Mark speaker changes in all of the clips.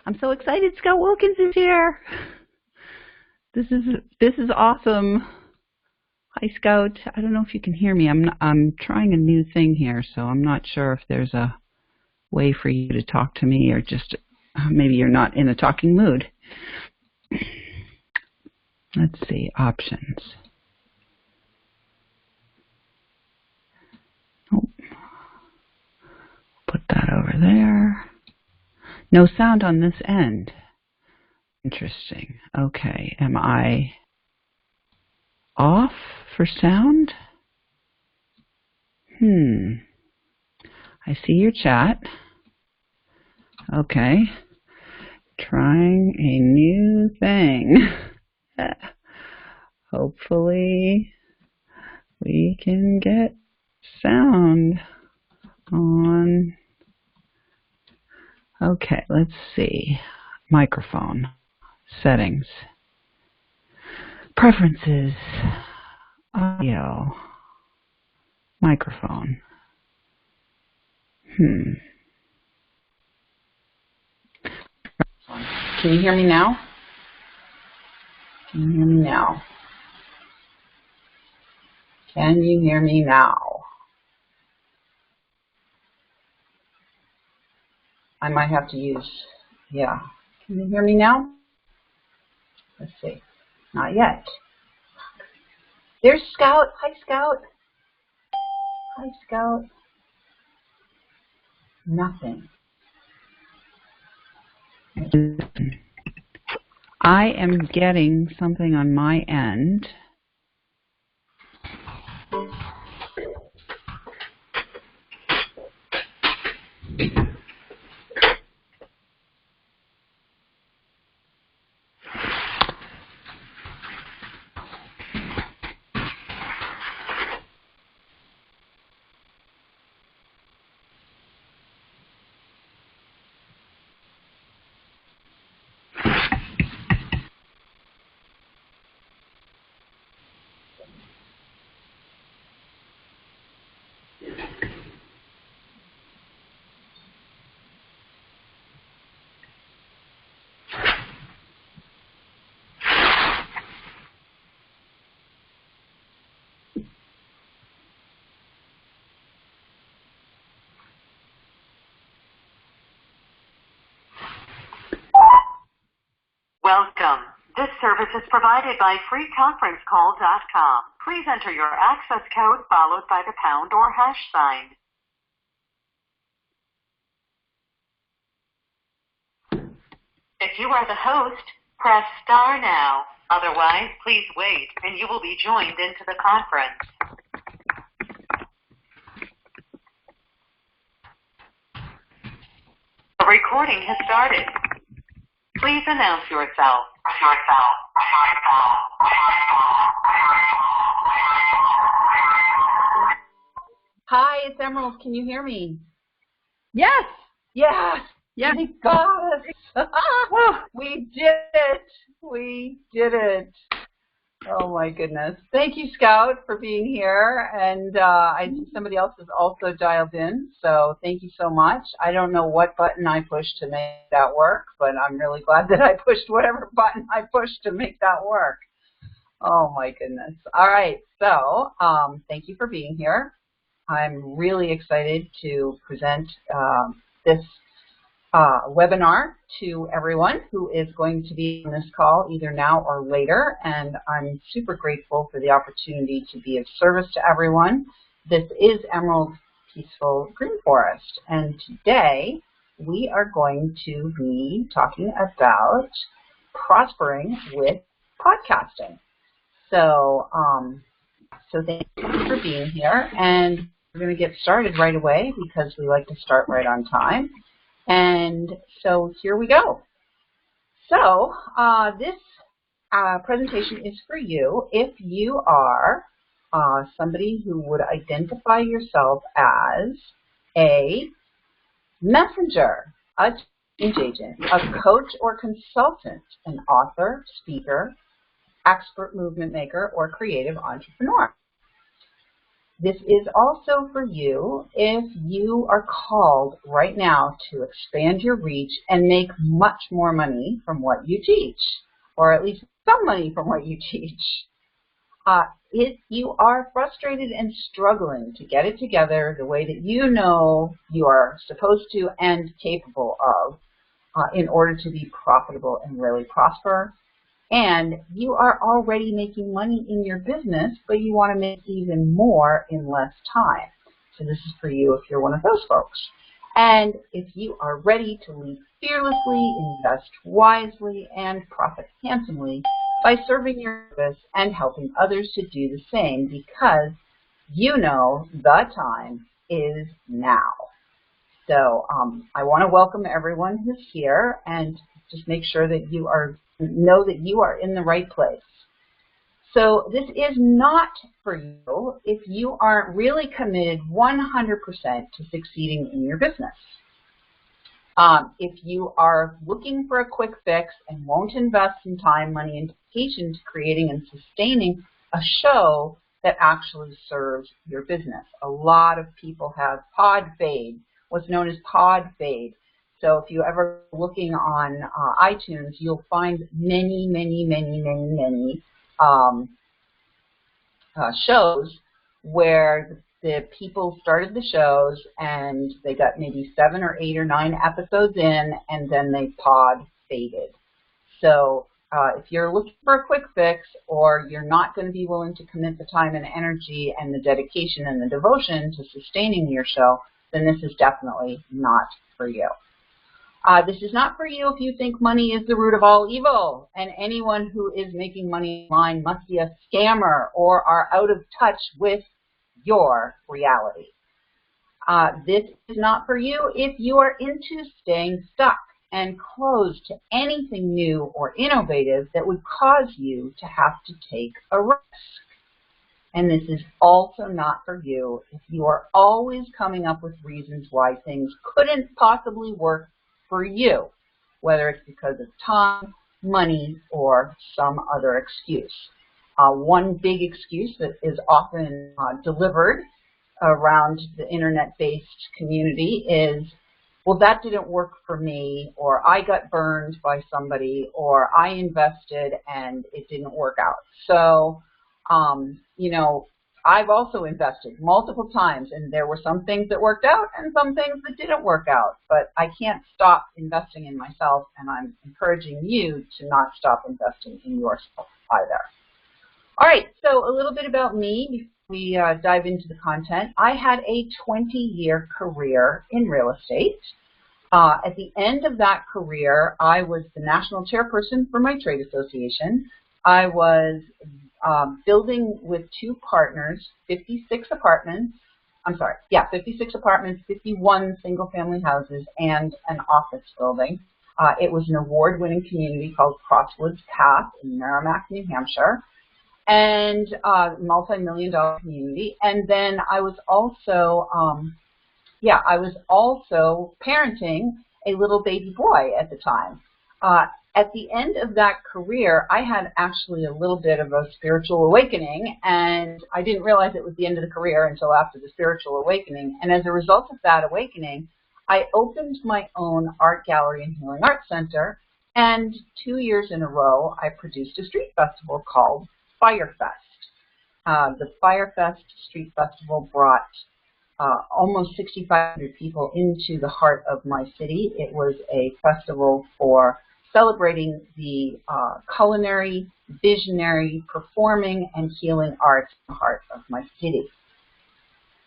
Speaker 1: I'm so excited. Scott Wilkins is here. This is awesome. Hi, Scout. I don't know if you can hear me. I'm trying a new thing here, so I'm not sure if there's a way for you to talk to me, or just maybe you're not in a talking mood. Let's see, options. Oh, put that over there. No sound on this end. Interesting. Okay, am I off for sound? I see your chat. Okay. Trying a new thing. Hopefully we can get sound on. Okay, let's see. Microphone. Settings. Preferences. Audio. Microphone. Can you hear me now? Can you hear me now? Can you hear me now? I might have to use, yeah. Can you hear me now? Let's see. Not yet. There's Scout. Hi, Scout. Hi, Scout. Nothing. I am getting something on my end.
Speaker 2: Welcome. This service is provided by freeconferencecall.com. Please enter your access code followed by the pound or hash sign. If you are the host, press star now. Otherwise, please wait and you will be joined into the conference. The recording has started. Please announce yourself.
Speaker 1: Hi, it's Emerald. Can you hear me?
Speaker 3: Yes.
Speaker 1: Yes.
Speaker 3: Yes.
Speaker 1: We got it. We did it. We did it. Oh my goodness. Thank you, Scout, for being here. And I think somebody else is also dialed in, so thank you so much. I don't know what button I pushed to make that work, but I'm really glad that I pushed whatever button I pushed to make that work. Oh my goodness. All right, so thank you for being here. I'm really excited to present this webinar to everyone who is going to be on this call either now or later, and I'm super grateful for the opportunity to be of service to everyone. This is Emerald Peaceful Green Forest, and today we are going to be talking about prospering with podcasting. So, thank you for being here, and we're going to get started right away because we like to start right on time. And so here we go. So this presentation is for you if you are somebody who would identify yourself as a messenger, a change agent, a coach or consultant, an author, speaker, expert movement maker, or creative entrepreneur. This is also for you if you are called right now to expand your reach and make much more money from what you teach, or at least some money from what you teach. If you are frustrated and struggling to get it together the way that you know you are supposed to and capable of in order to be profitable and really prosper, and you are already making money in your business, but you want to make even more in less time. So this is for you if you're one of those folks. And if you are ready to lead fearlessly, invest wisely, and profit handsomely by serving your purpose and helping others to do the same, because you know the time is now. So I want to welcome everyone who's here and just make sure that you know that you are in the right place. So this is not for you if you aren't really committed 100% to succeeding in your business. If you are looking for a quick fix and won't invest in time, money, and dedication to creating and sustaining a show that actually serves your business. A lot of people have pod fade, what's known as pod fade. So if you ever looking on iTunes, you'll find many shows where the people started the shows and they got maybe 7 or 8 or 9 episodes in, and then they pod faded. So if you're looking for a quick fix, or you're not going to be willing to commit the time and energy and the dedication and the devotion to sustaining your show, then this is definitely not for you. This is not for you if you think money is the root of all evil, and anyone who is making money online must be a scammer or are out of touch with your reality. This is not for you if you are into staying stuck and closed to anything new or innovative that would cause you to have to take a risk. And this is also not for you if you are always coming up with reasons why things couldn't possibly work for you, whether it's because of time, money, or some other excuse. One big excuse that is often delivered around the internet-based community is, well, that didn't work for me, or I got burned by somebody, or I invested and it didn't work out. So, you know, I've also invested multiple times, and there were some things that worked out and some things that didn't work out, but I can't stop investing in myself, and I'm encouraging you to not stop investing in yourself either. All right, so a little bit about me before we dive into the content. I had a 20-year career in real estate. At the end of that career, I was the national chairperson for my trade association. I was building with 2 partners, 56 apartments, 51 single-family houses, and an office building. It was an award-winning community called Crosswoods Path in Merrimack, New Hampshire, and multi-million-dollar community. And then I was also, parenting a little baby boy at the time. At the end of that career, I had actually a little bit of a spiritual awakening, and I didn't realize it was the end of the career until after the spiritual awakening. And as a result of that awakening, I opened my own art gallery and healing arts center, and 2 years in a row, I produced a street festival called Firefest. The Firefest Street Festival brought almost 6,500 people into the heart of my city. It was a festival for celebrating the culinary, visionary, performing, and healing arts in the heart of my city.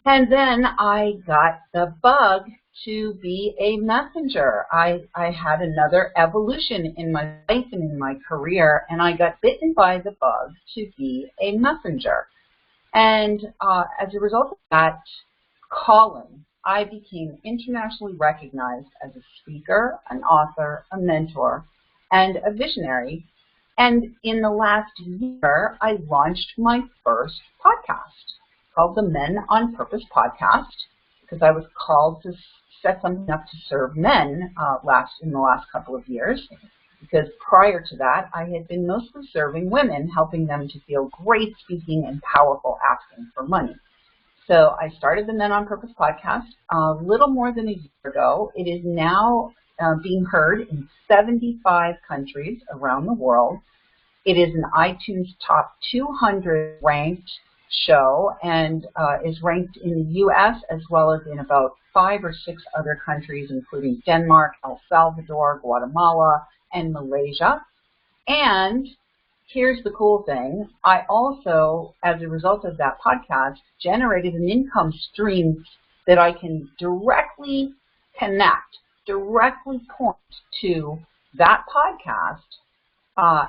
Speaker 1: And then I got the bug to be a messenger. I had another evolution in my life and in my career, and I got bitten by the bug to be a messenger. And as a result of that calling, I became internationally recognized as a speaker, an author, a mentor, and a visionary. And in the last year, I launched my first podcast called the Men on Purpose Podcast, because I was called to set something up to serve men in the last couple of years. Because prior to that, I had been mostly serving women, helping them to feel great speaking and powerful asking for money. So I started the Men on Purpose podcast a little more than a year ago. It is now being heard in 75 countries around the world. It is an iTunes Top 200 ranked show and is ranked in the U.S. as well as in about 5 or 6 other countries, including Denmark, El Salvador, Guatemala, and Malaysia. And here's the cool thing. I also, as a result of that podcast, generated an income stream that I can directly connect, directly point to that podcast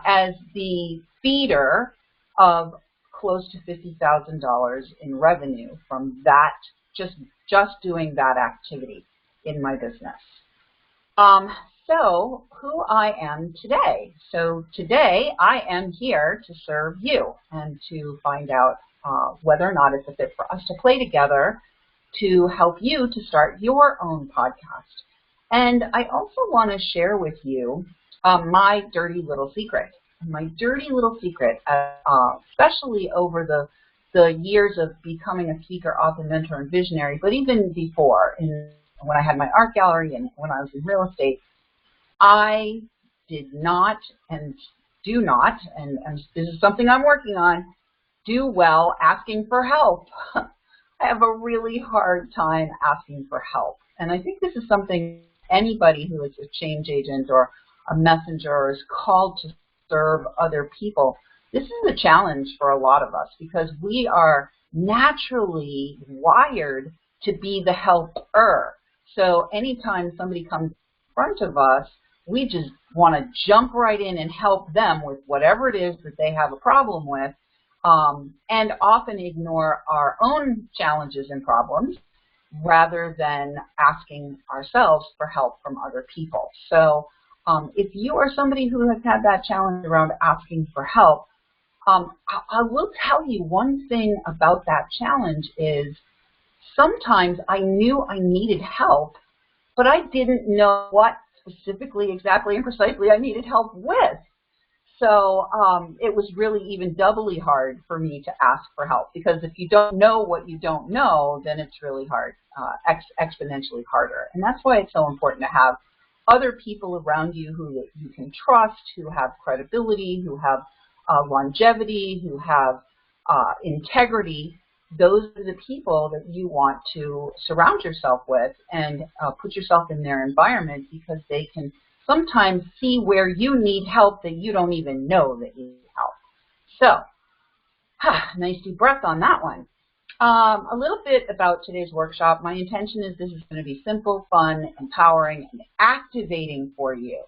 Speaker 1: as the feeder of close to $50,000 in revenue from that, just doing that activity in my business. So who I am today. So today I am here to serve you and to find out whether or not it's a fit for us to play together to help you to start your own podcast. And I also want to share with you my dirty little secret. My dirty little secret, especially over the years of becoming a speaker, author, mentor, and visionary, but even before, when I had my art gallery and when I was in real estate, I did not and do not, and this is something I'm working on, do well asking for help. I have a really hard time asking for help. And I think this is something anybody who is a change agent or a messenger or is called to serve other people, this is a challenge for a lot of us because we are naturally wired to be the helper. So anytime somebody comes in front of us, we just want to jump right in and help them with whatever it is that they have a problem with, and often ignore our own challenges and problems rather than asking ourselves for help from other people. So if you are somebody who has had that challenge around asking for help, I will tell you one thing about that challenge is sometimes I knew I needed help, but I didn't know what specifically, exactly, and precisely I needed help with. So it was really even doubly hard for me to ask for help because if you don't know what you don't know, then it's really hard, exponentially harder. And that's why it's so important to have other people around you who you can trust, who have credibility, who have longevity, who have integrity. Those are the people that you want to surround yourself with and put yourself in their environment because they can sometimes see where you need help that you don't even know that you need help. So, nice deep breath on that one. A little bit about today's workshop. My intention is this is going to be simple, fun, empowering, and activating for you.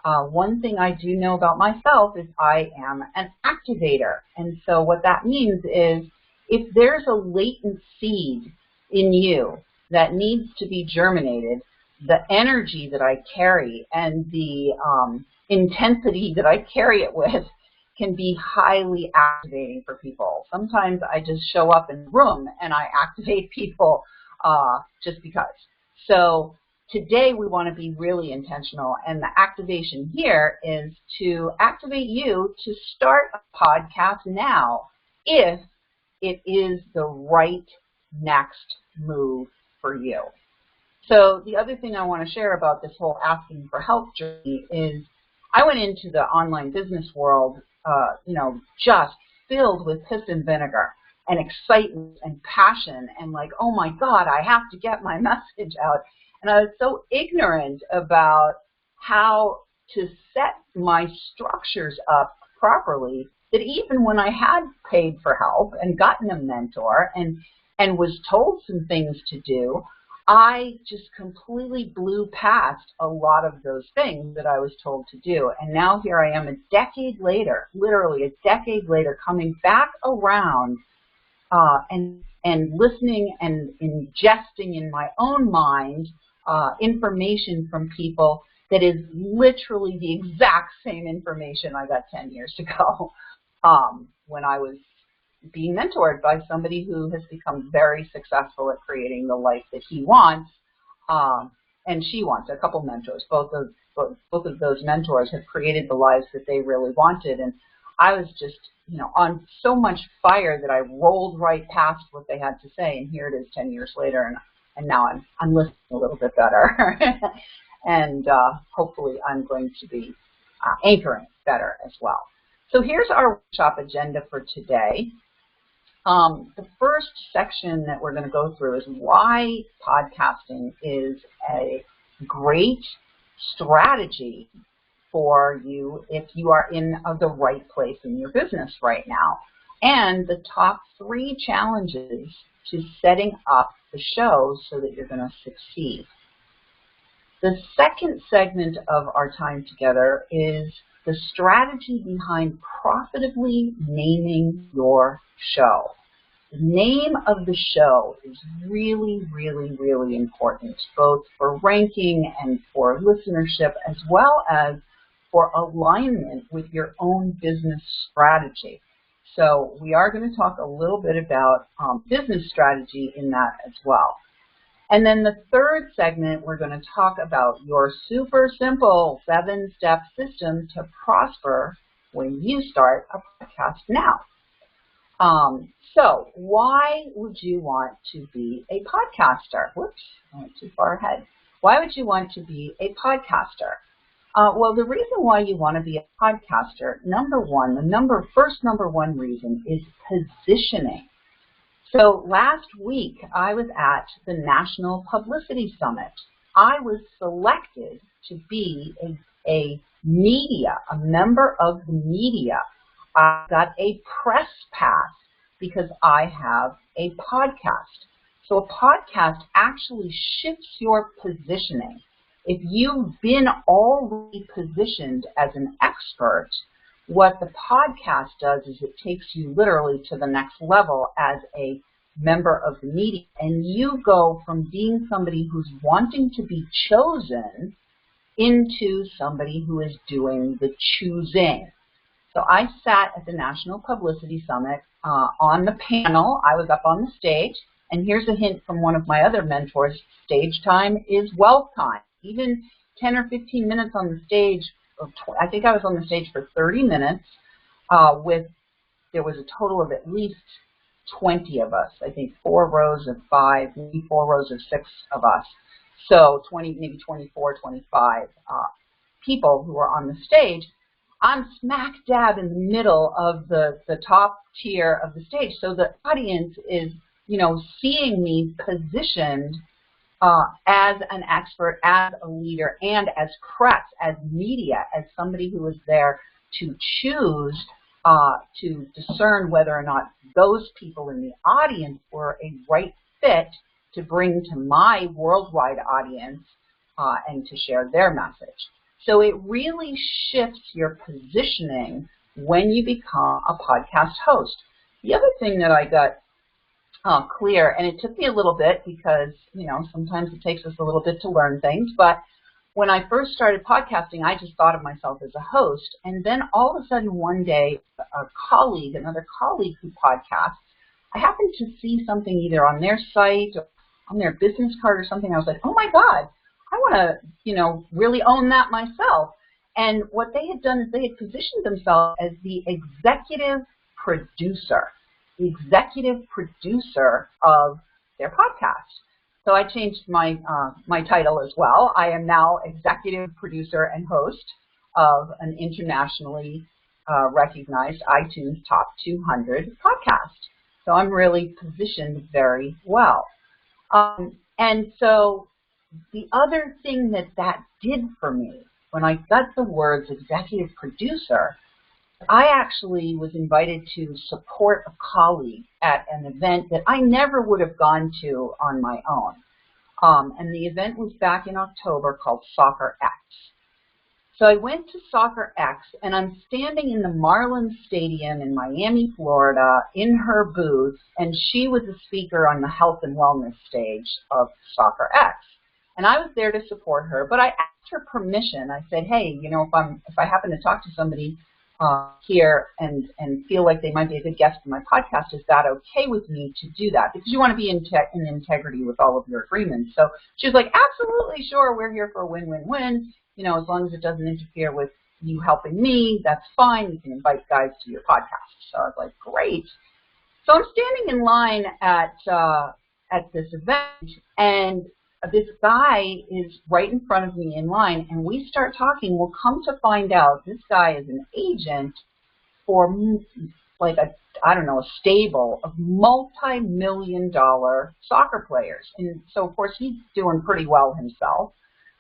Speaker 1: One thing I do know about myself is I am an activator. And so what that means is if there's a latent seed in you that needs to be germinated, the energy that I carry and the intensity that I carry it with can be highly activating for people. Sometimes I just show up in the room and I activate people just because. So today we want to be really intentional, and the activation here is to activate you to start a podcast now if it is the right next move for you. So the other thing I want to share about this whole asking for help journey is I went into the online business world, just filled with piss and vinegar and excitement and passion and like, oh my God, I have to get my message out. And I was so ignorant about how to set my structures up properly that even when I had paid for help and gotten a mentor and was told some things to do, I just completely blew past a lot of those things that I was told to do. And now here I am a decade later, literally a decade later, coming back around and listening and ingesting in my own mind information from people that is literally the exact same information I got 10 years ago when I was being mentored by somebody who has become very successful at creating the life that he wants and she wants. A couple mentors, both of those mentors have created the lives that they really wanted. And I was just, on so much fire that I rolled right past what they had to say, and here it is 10 years later, and now I'm listening a little bit better, and hopefully I'm going to be anchoring better as well. So here's our workshop agenda for today. The first section that we're going to go through is why podcasting is a great strategy for you if you are in the right place in your business right now, and the top 3 challenges to setting up the show so that you're going to succeed. The second segment of our time together is the strategy behind profitably naming your show. The name of the show is really, really, really important, both for ranking and for listenership, as well as for alignment with your own business strategy. So we are going to talk a little bit about business strategy in that as well. And then the third segment, we're going to talk about your super simple 7-step system to prosper when you start a podcast now. So why would you want to be a podcaster? Whoops, I went too far ahead. Why would you want to be a podcaster? Well, the reason why you want to be a podcaster, number one reason is positioning. So last week, I was at the National Publicity Summit. I was selected to be a member of the media. I got a press pass because I have a podcast. So a podcast actually shifts your positioning. If you've been already positioned as an expert, what the podcast does is it takes you literally to the next level as a member of the media, and you go from being somebody who's wanting to be chosen into somebody who is doing the choosing. So I sat at the National Publicity Summit on the panel. I was up on the stage, and here's a hint from one of my other mentors: stage time is wealth time. Even 10 or 15 minutes on the stage, I think I was on the stage for 30 minutes there was a total of at least 20 of us. I think 4 rows of 5, maybe 4 rows of 6 of us. So 20, maybe 24, 25 people who were on the stage. I'm smack dab in the middle of the top tier of the stage. So the audience is, seeing me positioned as an expert, as a leader, and as press, as media, as somebody who is there to choose, to discern whether or not those people in the audience were a right fit to bring to my worldwide audience and to share their message. So it really shifts your positioning when you become a podcast host. The other thing that I got clear, and it took me a little bit because, sometimes it takes us a little bit to learn things, but when I first started podcasting, I just thought of myself as a host, and then all of a sudden one day, another colleague who podcasts, I happened to see something either on their site or on their business card or something. I was like, oh my God, I want to, really own that myself. And what they had done is they had positioned themselves as the executive producer of their podcast. So I changed my title as well. I am now executive producer and host of an internationally recognized iTunes Top 200 podcast. So I'm really positioned very well. And so the other thing that did for me, when I got the words executive producer, I actually was invited to support a colleague at an event that I never would have gone to on my own. And the event was back in October called Soccer X. So I went to Soccer X, and I'm standing in the Marlins Stadium in Miami, Florida, in her booth, and she was a speaker on the health and wellness stage of Soccer X. And I was there to support her, but I asked her permission. I said, hey, if I happen to talk to somebody here and feel like they might be a good guest in my podcast, is that okay with me to do that? Because you want to be in integrity with all of your agreements. So she was like, absolutely, sure, we're here for a win-win-win, as long as it doesn't interfere with you helping me, that's fine. You can invite guys to your podcast. So I was like, great. So I'm standing in line at this event, and this guy is right in front of me in line, and we start talking. We'll come to find out this guy is an agent for like a stable of multi-million-dollar soccer players. And so, of course, he's doing pretty well himself.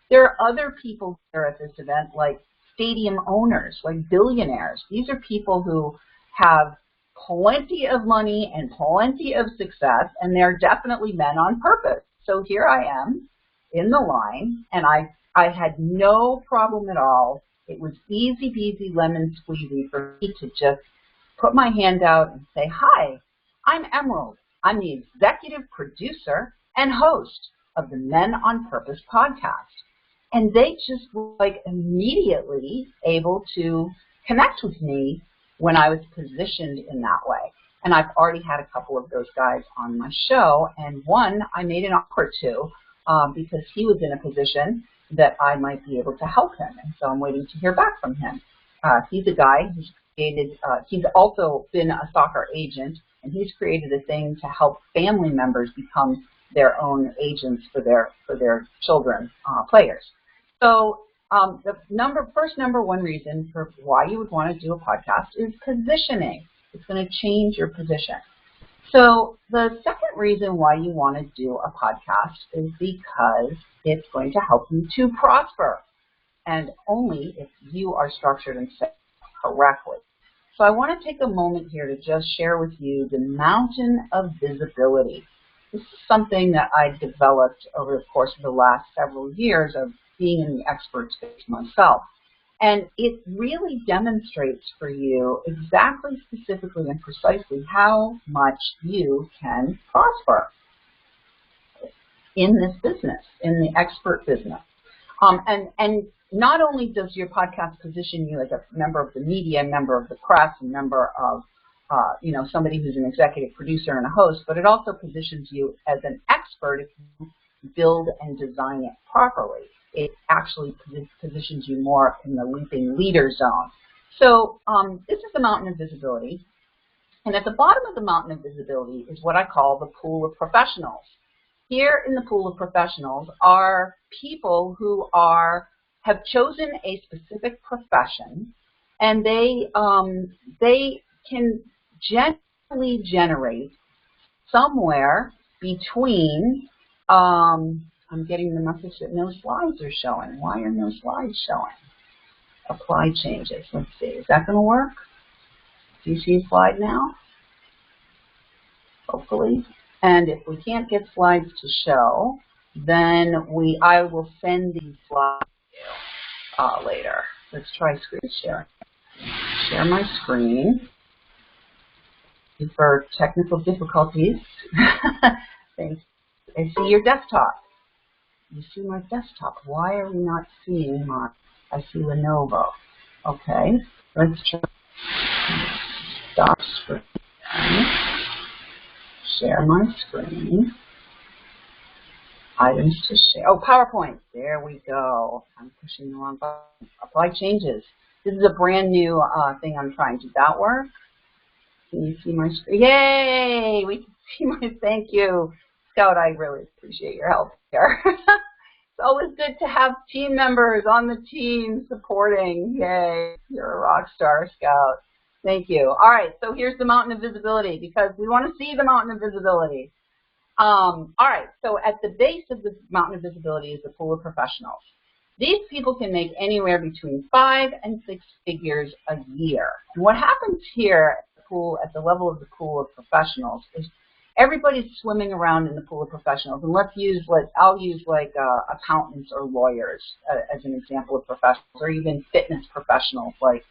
Speaker 1: There are other people there at this event, like stadium owners, like billionaires. These are people who have plenty of money and plenty of success, and they're definitely men on purpose. So here I am in the line, and I had no problem at all. It was easy peasy lemon squeezy for me to just put my hand out and say, hi, I'm Emerald. I'm the executive producer and host of the Men on Purpose podcast. And they just were like immediately able to connect with me when I was positioned in that way. And I've already had a couple of those guys on my show, and one I made an offer to because he was in a position that I might be able to help him. And so I'm waiting to hear back from him. He's a guy who's he's also been a soccer agent, and he's created a thing to help family members become their own agents for their children, players. So the number one reason for why you would want to do a podcast is positioning. It's going to change your position. So the second reason why you want to do a podcast is because it's going to help you to prosper, and only if you are structured and set correctly. So I want to take a moment here to just share with you the mountain of visibility. This is something that I developed over the course of the last several years of being in the expert space myself. And it really demonstrates for you exactly, specifically, and precisely how much you can prosper in this business, in the expert business. And not only does your podcast position you as a member of the media, member of the press, a member of somebody who's an executive producer and a host, but it also positions you as an expert if you build and design it properly. It actually positions you more in the leaping leader zone. So this is the mountain of visibility. And at the bottom of the mountain of visibility is what I call the pool of professionals. Here in the pool of professionals are people who have chosen a specific profession, and they can generally generate somewhere between I'm getting the message that no slides are showing. Why are no slides showing? Apply changes. Let's see. Is that going to work? Do you see a slide now? Hopefully. And if we can't get slides to show, then I will send these slides to you later. Let's try screen sharing. Share my screen. For technical difficulties, thanks. I see your desktop. You see my desktop. Why are we not seeing I see Lenovo. Okay, let's try. Stop screen. Share my screen. Items to share. Oh, PowerPoint. There we go. I'm pushing the wrong button. Apply changes. This is a brand new thing I'm trying. Did that work? Can you see my screen? Yay! We can see my, thank you. Scout, I really appreciate your help here. It's always good to have team members on the team supporting. Yay, you're a rock star, Scout. Thank you. All right, so here's the mountain of visibility because we want to see the mountain of visibility. All right, so at the base of the mountain of visibility is the pool of professionals. These people can make anywhere between 5 and 6 figures a year. And what happens here at the level of the pool of professionals is everybody's swimming around in the pool of professionals. And I'll use accountants or lawyers as an example of professionals, or even fitness professionals like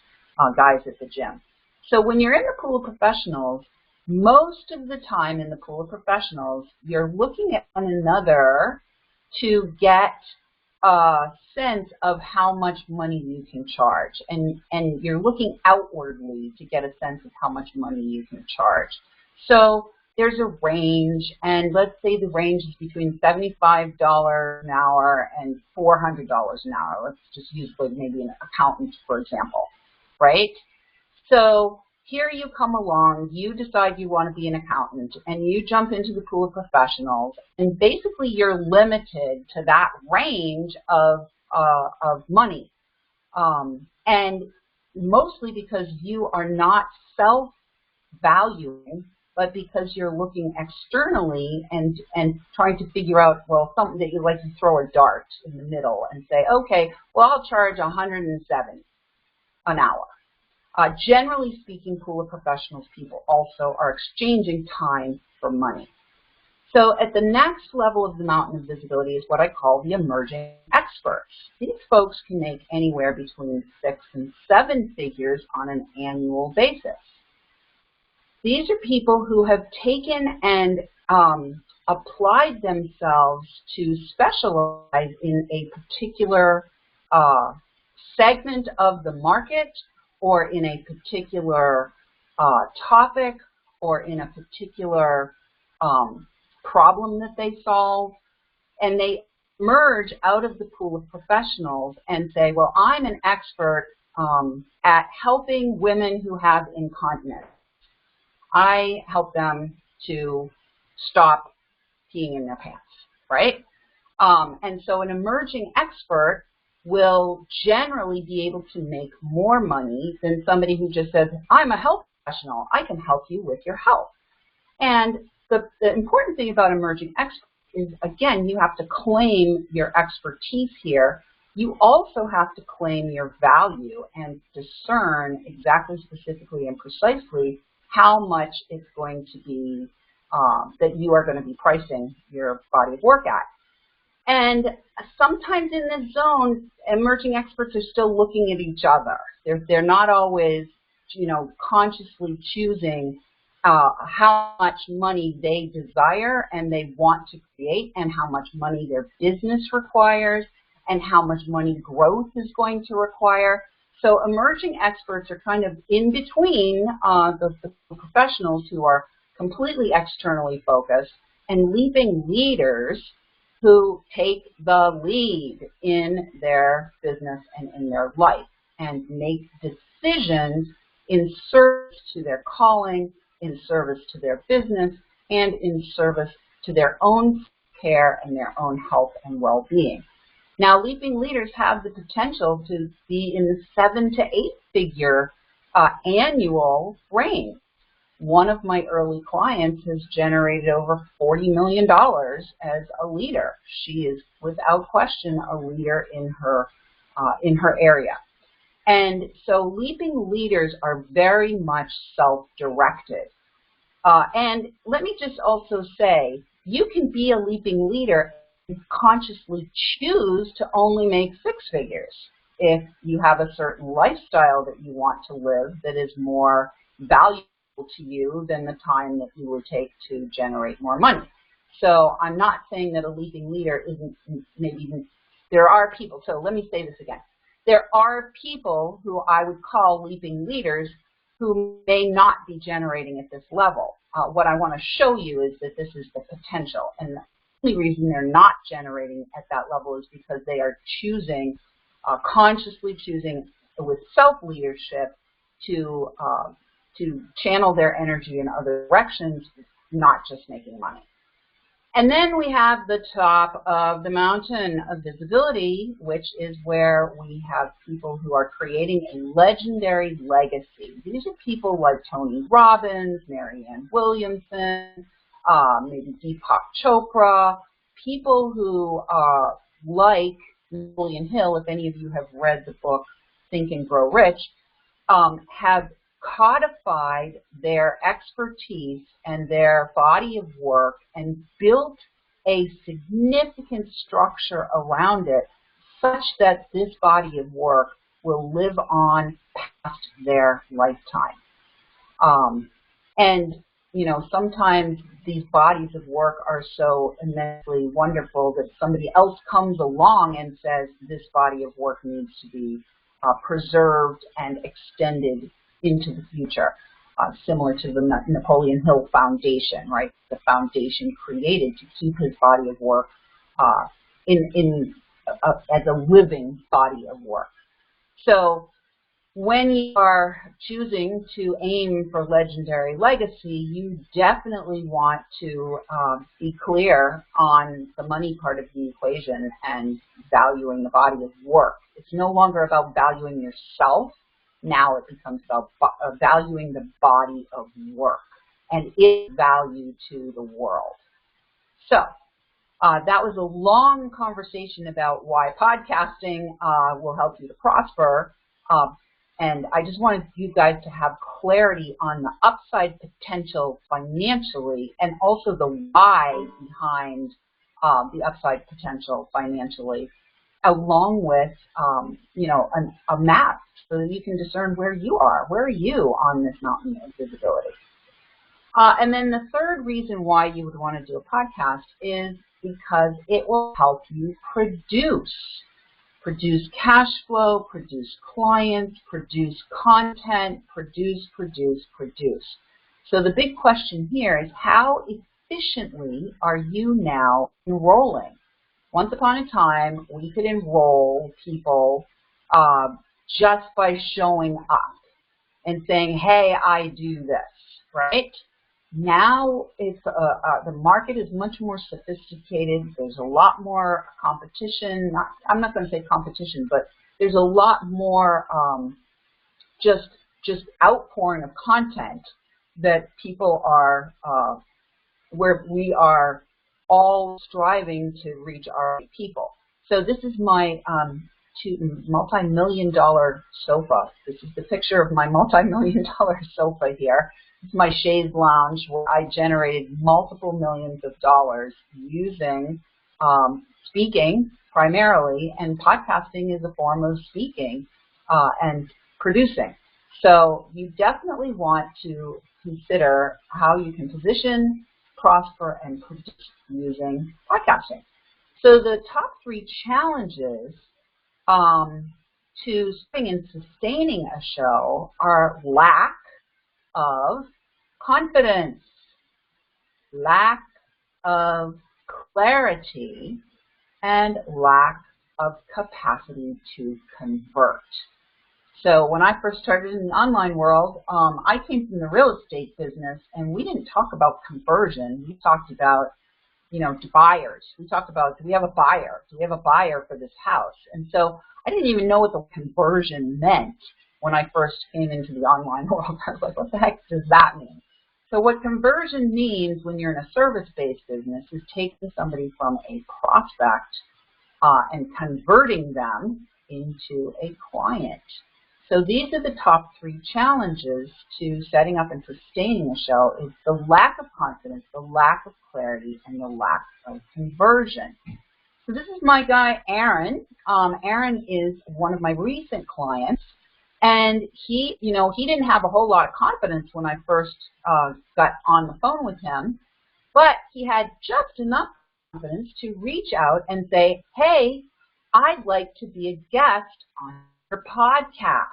Speaker 1: guys at the gym. So when you're in the pool of professionals, most of the time in the pool of professionals, you're looking at one another to get a sense of how much money you can charge. And you're looking outwardly to get a sense of how much money you can charge. So there's a range, and let's say the range is between $75 an hour and $400 an hour. Let's just use like maybe an accountant, for example, right? So here you come along, you decide you want to be an accountant, and you jump into the pool of professionals, and basically you're limited to that range of money, and mostly because you are not self-valuing, but because you're looking externally and trying to figure out, well, something that you like to throw a dart in the middle and say, okay, well, I'll charge $107 an hour. Generally speaking, pool of professionals people also are exchanging time for money. So at the next level of the mountain of visibility is what I call the emerging experts. These folks can make anywhere between 6 and 7 figures on an annual basis. These are people who have taken and applied themselves to specialize in a particular segment of the market, or in a particular topic, or in a particular problem that they solve, and they emerge out of the pool of professionals and say, well, I'm an expert at helping women who have incontinence. I help them to stop peeing in their pants, right? And so an emerging expert will generally be able to make more money than somebody who just says, I'm a health professional, I can help you with your health. And the important thing about emerging experts is, again, you have to claim your expertise here. You also have to claim your value and discern exactly, specifically, and precisely how much it's going to be that you are going to be pricing your body of work at. And sometimes in this zone, emerging experts are still looking at each other. They're not always, consciously choosing how much money they desire and they want to create, and how much money their business requires, and how much money growth is going to require. So emerging experts are kind of in between the professionals who are completely externally focused, and leaping leaders who take the lead in their business and in their life and make decisions in service to their calling, in service to their business, and in service to their own care and their own health and well-being. Now, leaping leaders have the potential to be in the 7 to 8 figure annual range. One of my early clients has generated over $40 million as a leader. She is, without question, a leader in her area. And so leaping leaders are very much self-directed. And let me just also say, you can be a leaping leader and consciously choose to only make 6 figures if you have a certain lifestyle that you want to live that is more valuable to you than the time that you would take to generate more money. So I'm not saying that a leaping leader isn't, maybe there are people, so let me say this again. There are people who I would call leaping leaders who may not be generating at this level. What I want to show you is that this is the potential, and the only reason they're not generating at that level is because they are choosing, consciously choosing with self-leadership to channel their energy in other directions, not just making money. And then we have the top of the mountain of visibility, which is where we have people who are creating a legendary legacy. These are people like Tony Robbins, Marianne Williamson, maybe Deepak Chopra, people who like Napoleon Hill, if any of you have read the book Think and Grow Rich, have codified their expertise and their body of work and built a significant structure around it such that this body of work will live on past their lifetime. And, sometimes these bodies of work are so immensely wonderful that somebody else comes along and says this body of work needs to be preserved and extended into the future. similar to the Napoleon Hill Foundation, right? The foundation created to keep his body of work as a living body of work. So when you are choosing to aim for legendary legacy, you definitely want to be clear on the money part of the equation and valuing the body of work. It's no longer about valuing yourself. Now it becomes about valuing the body of work and its value to the world. So that was a long conversation about why podcasting will help you to prosper. And I just wanted you guys to have clarity on the upside potential financially and also the why behind the upside potential financially, along with, a map so that you can discern where you are. Where are you on this mountain of visibility? And then the third reason why you would want to do a podcast is because it will help you produce cash flow, produce clients, produce content, produce. So the big question here is, how efficiently are you now enrolling? Once upon a time, we could enroll people just by showing up and saying, hey, I do this, right? Now it's the market is much more sophisticated. There's a lot more competition. I'm not going to say competition, but there's a lot more just outpouring of content that people are where we are all striving to reach our people. So this is my multi-million-dollar sofa. This is the picture of my multi-million-dollar sofa here. It's my chaise lounge where I generated multiple millions of dollars using speaking primarily, and podcasting is a form of speaking and producing. So you definitely want to consider how you can position, prosper, and produce using podcasting. So the top 3 challenges to starting and sustaining a show are lack of confidence, lack of clarity, and lack of capacity to convert. So when I first started in the online world, I came from the real estate business, and we didn't talk about conversion. We talked about, buyers. We talked about, do we have a buyer? Do we have a buyer for this house? And so I didn't even know what the conversion meant when I first came into the online world. I was like, what the heck does that mean? So what conversion means when you're in a service-based business is taking somebody from a prospect and converting them into a client. So these are the top 3 challenges to setting up and sustaining a show: is the lack of confidence, the lack of clarity, and the lack of conversion. So this is my guy, Aaron. Aaron is one of my recent clients, and he didn't have a whole lot of confidence when I first got on the phone with him, but he had just enough confidence to reach out and say, hey, I'd like to be a guest on your podcast.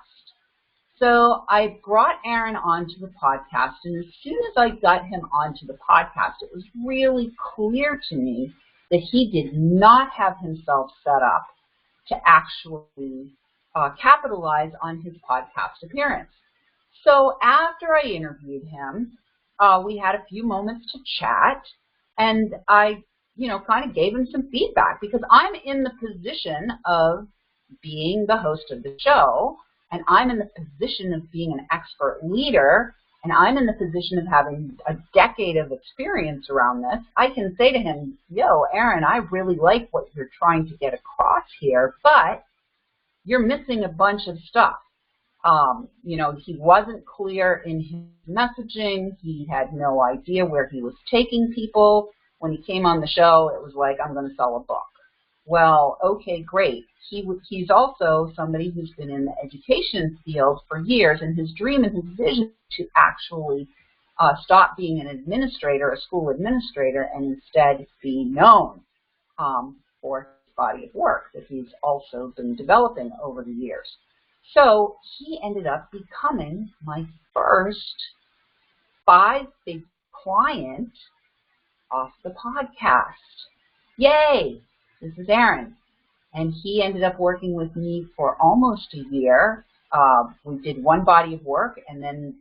Speaker 1: So I brought Aaron onto the podcast, and as soon as I got him onto the podcast, it was really clear to me that he did not have himself set up to actually capitalize on his podcast appearance. So after I interviewed him, we had a few moments to chat, and I, kind of gave him some feedback, because I'm in the position of being the host of the show, and I'm in the position of being an expert leader, and I'm in the position of having a decade of experience around this. I can say to him, yo, Aaron, I really like what you're trying to get across here, but you're missing a bunch of stuff. He wasn't clear in his messaging. He had no idea where he was taking people. When he came on the show, it was like, I'm going to sell a book. Well, okay, great. He's also somebody who's been in the education field for years, and his dream and his vision to actually stop being an administrator, a school administrator, and instead be known for his body of work that he's also been developing over the years. So he ended up becoming my first 5-figure client off the podcast. Yay! This is Aaron. And he ended up working with me for almost a year. We did one body of work, and then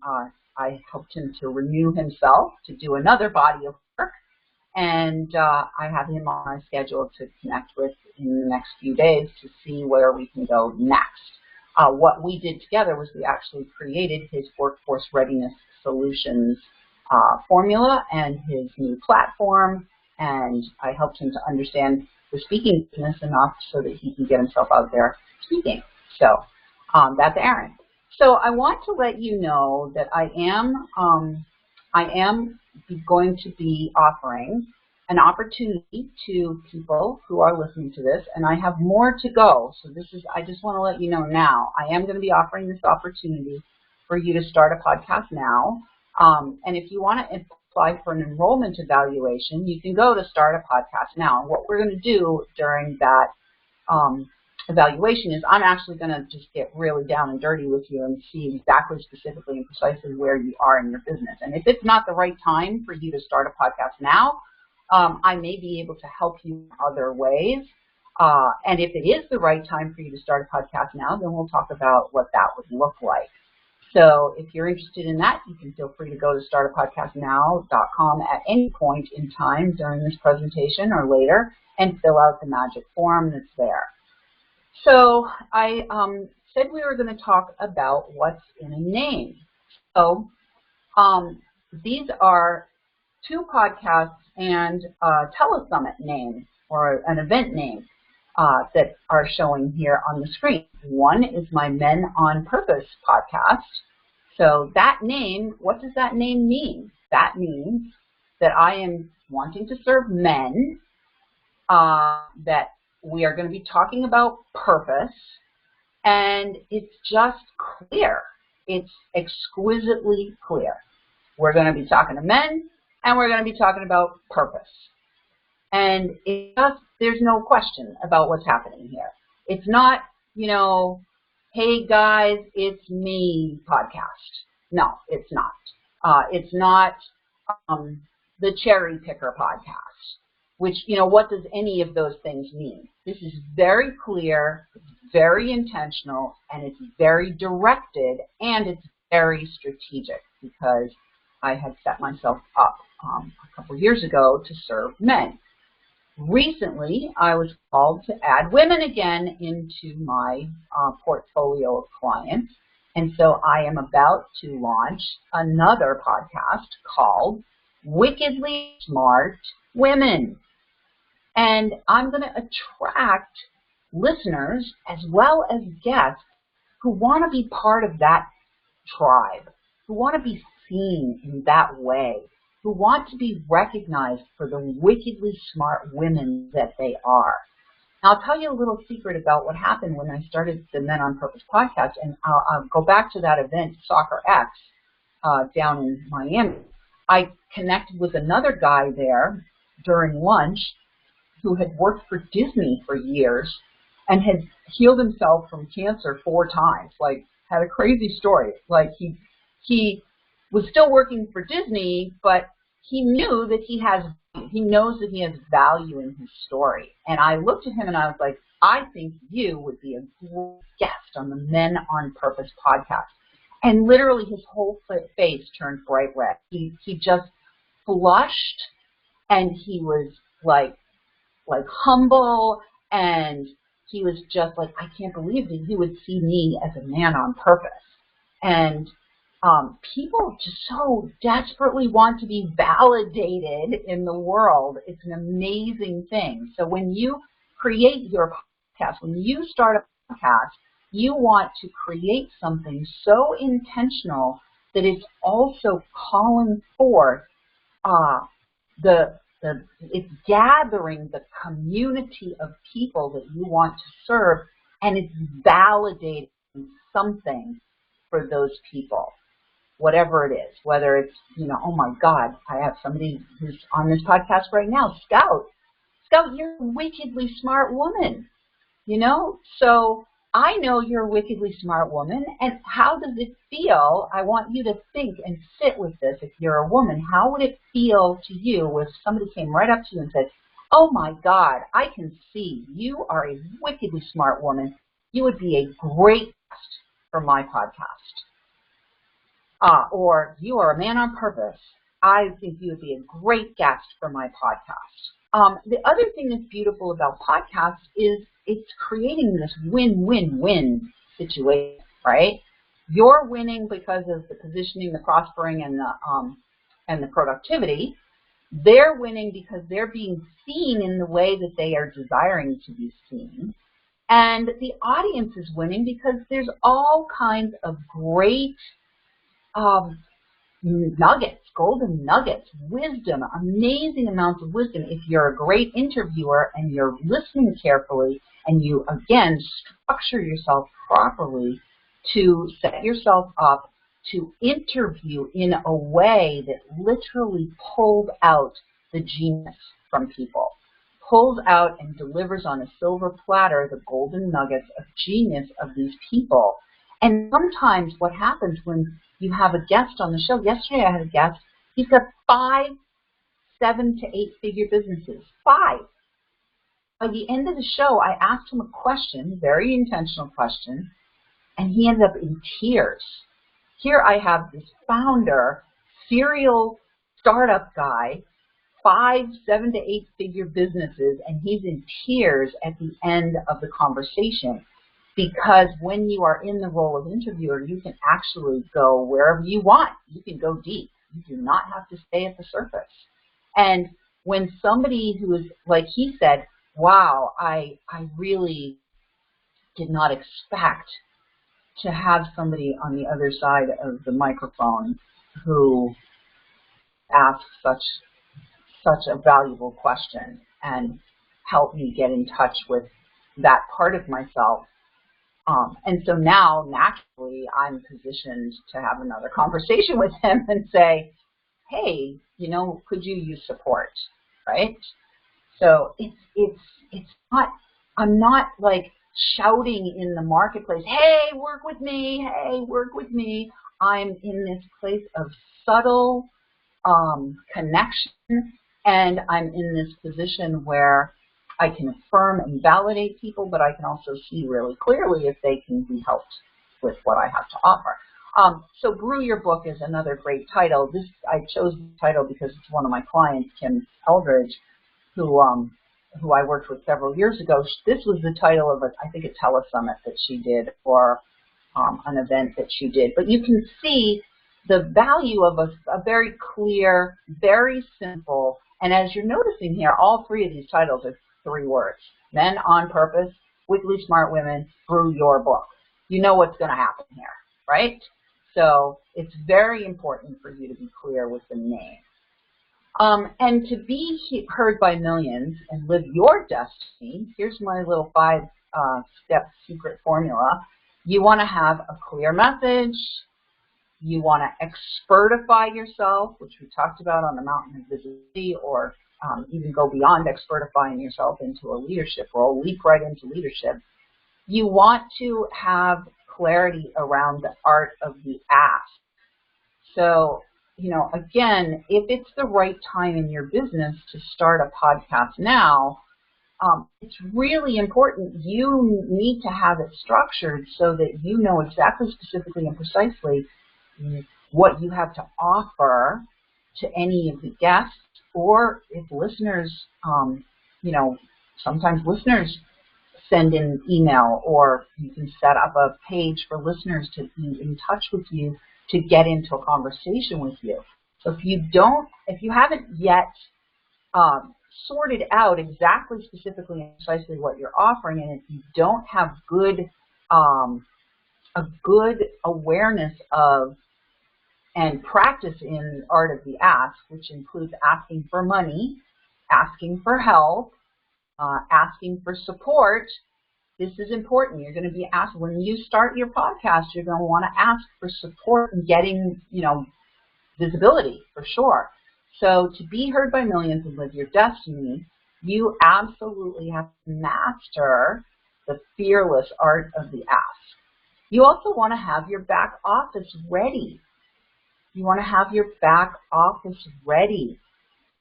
Speaker 1: I helped him to renew himself to do another body of work. And I have him on my schedule to connect with in the next few days to see where we can go next. What we did together was we actually created his Workforce Readiness Solutions formula and his new platform, and I helped him to understand the speaking business enough so that he can get himself out there speaking. So that's Aaron. So I want to let you know that I am going to be offering an opportunity to people who are listening to this, and I have more to go. So I just want to let you know now. I am going to be offering this opportunity for you to start a podcast now. And if you want to apply for an enrollment evaluation, you can go to Start a Podcast Now. And what we're going to do during that evaluation is I'm actually going to just get really down and dirty with you and see exactly, specifically, and precisely where you are in your business. And if it's not the right time for you to start a podcast now, I may be able to help you in other ways. And if it is the right time for you to start a podcast now, then we'll talk about what that would look like. So if you're interested in that, you can feel free to go to startapodcastnow.com at any point in time during this presentation or later and fill out the magic form that's there. So I said we were going to talk about what's in a name. So these are 2 podcasts and a telesummit name or an event name that are showing here on the screen. One is my Men on Purpose podcast. So that name, what does that name mean? That means that I am wanting to serve men, that we are going to be talking about purpose, and it's just clear. It's exquisitely clear. We're going to be talking to men, and we're going to be talking about purpose. And there's no question about what's happening here. It's not, hey guys, it's me podcast. No, it's not. It's not the Cherry Picker podcast, which, what does any of those things mean? This is very clear, it's very intentional, and it's very directed, and it's very strategic because I had set myself up a couple years ago to serve men. Recently, I was called to add women again into my portfolio of clients, and so I am about to launch another podcast called Wickedly Smart Women. And I'm going to attract listeners as well as guests who want to be part of that tribe, who want to be seen in that way, who want to be recognized for the wickedly smart women that they are. Now, I'll tell you a little secret about what happened when I started the Men on Purpose podcast, and I'll go back to that event, Soccer X, down in Miami. I connected with another guy there during lunch who had worked for Disney for years and had healed himself from cancer 4 times, had a crazy story. He was still working for Disney, but he knew that he knows that he has value in his story. And I looked at him and I was like, I think you would be a great guest on the Men on Purpose podcast. And literally his whole face turned bright red. He just flushed, and he was like humble, and he was just like, I can't believe that he would see me as a man on purpose. And people just so desperately want to be validated in the world. It's an amazing thing. So when you create your podcast, when you start a podcast, you want to create something so intentional that it's also calling forth it's gathering the community of people that you want to serve, and it's validating something for those people, whatever it is, whether it's, oh my God, I have somebody who's on this podcast right now, Scout. Scout, you're a wickedly smart woman, So I know you're a wickedly smart woman, and how does it feel? I want you to think and sit with this. If you're a woman, how would it feel to you if somebody came right up to you and said, oh my God, I can see you are a wickedly smart woman. You would be a great guest for my podcast. Or you are a man on purpose. I think you would be a great guest for my podcast. The other thing that's beautiful about podcasts is it's creating this win-win-win situation, right? You're winning because of the positioning, the prospering, and the productivity. They're winning because they're being seen in the way that they are desiring to be seen. And the audience is winning because there's all kinds of great nuggets, golden nuggets, wisdom, amazing amounts of wisdom. If you're a great interviewer and you're listening carefully and you, again, structure yourself properly to set yourself up to interview in a way that literally pulls out the genius from people, pulls out and delivers on a silver platter the golden nuggets of genius of these people. And sometimes what happens when you have a guest on the show, yesterday I had a guest, he's got 5 7 to 8 figure businesses, 5. By the end of the show, I asked him a question, very intentional question, and he ended up in tears. Here I have this founder, serial startup guy, 5 7 to 8 figure businesses, and he's in tears at the end of the conversation. Because when you are in the role of interviewer, you can actually go wherever you want. You can go deep. You do not have to stay at the surface. And when somebody who is, like he said, wow, I really did not expect to have somebody on the other side of the microphone who asked such a valuable question and helped me get in touch with that part of myself. And so now, naturally, I'm positioned to have another conversation with him and say, hey, you know, could you use support, right? So it's not, I'm not like shouting in the marketplace, hey, work with me, hey, work with me. I'm in this place of subtle connection, and I'm in this position where I can affirm and validate people, but I can also see really clearly if they can be helped with what I have to offer. So Brew Your Book is another great title. I chose the title because it's one of my clients, Kim Eldridge, who I worked with several years ago. This was the title of I think a telesummit that she did, or an event that she did. But you can see the value of a very clear, very simple, and as you're noticing here, all 3 of these titles are 3 words. Men on Purpose, Wickedly Smart Women, Brew Your Book. You know what's going to happen here, right? So it's very important for you to be clear with the name. And to be heard by millions and live your destiny, here's my little 5-step secret formula. You want to have a clear message. You want to expertify yourself, which we talked about on the Mountain of Visibility, or even go beyond expertifying yourself into a leadership role, leap right into leadership. You want to have clarity around the art of the ask. So, you know, again, if it's the right time in your business to start a podcast now, it's really important. You need to have it structured so that you know exactly, specifically, and precisely what you have to offer to any of the guests, or if listeners, you know, sometimes listeners send in email, or you can set up a page for listeners to be in touch with you to get into a conversation with you. So if you haven't yet sorted out exactly, specifically, and precisely what you're offering, and if you don't have a good awareness of and practice in art of the ask, which includes asking for money, asking for help, asking for support. This is important. You're going to be asked, when you start your podcast, you're going to want to ask for support in getting, you know, visibility, for sure. So to be heard by millions and live your destiny, you absolutely have to master the fearless art of the ask. You also want to have your back office ready. You want to have your back office ready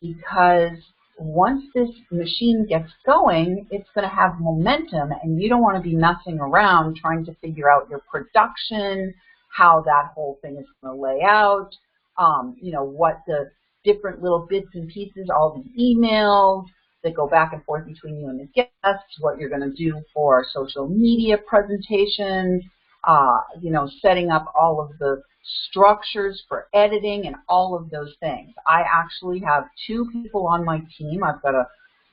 Speaker 1: because once this machine gets going, it's going to have momentum, and you don't want to be messing around trying to figure out your production, how that whole thing is going to lay out, what the different little bits and pieces, all the emails that go back and forth between you and the guests, what you're going to do for social media presentations, setting up all of the structures for editing and all of those things. I actually have 2 people on my team. I've got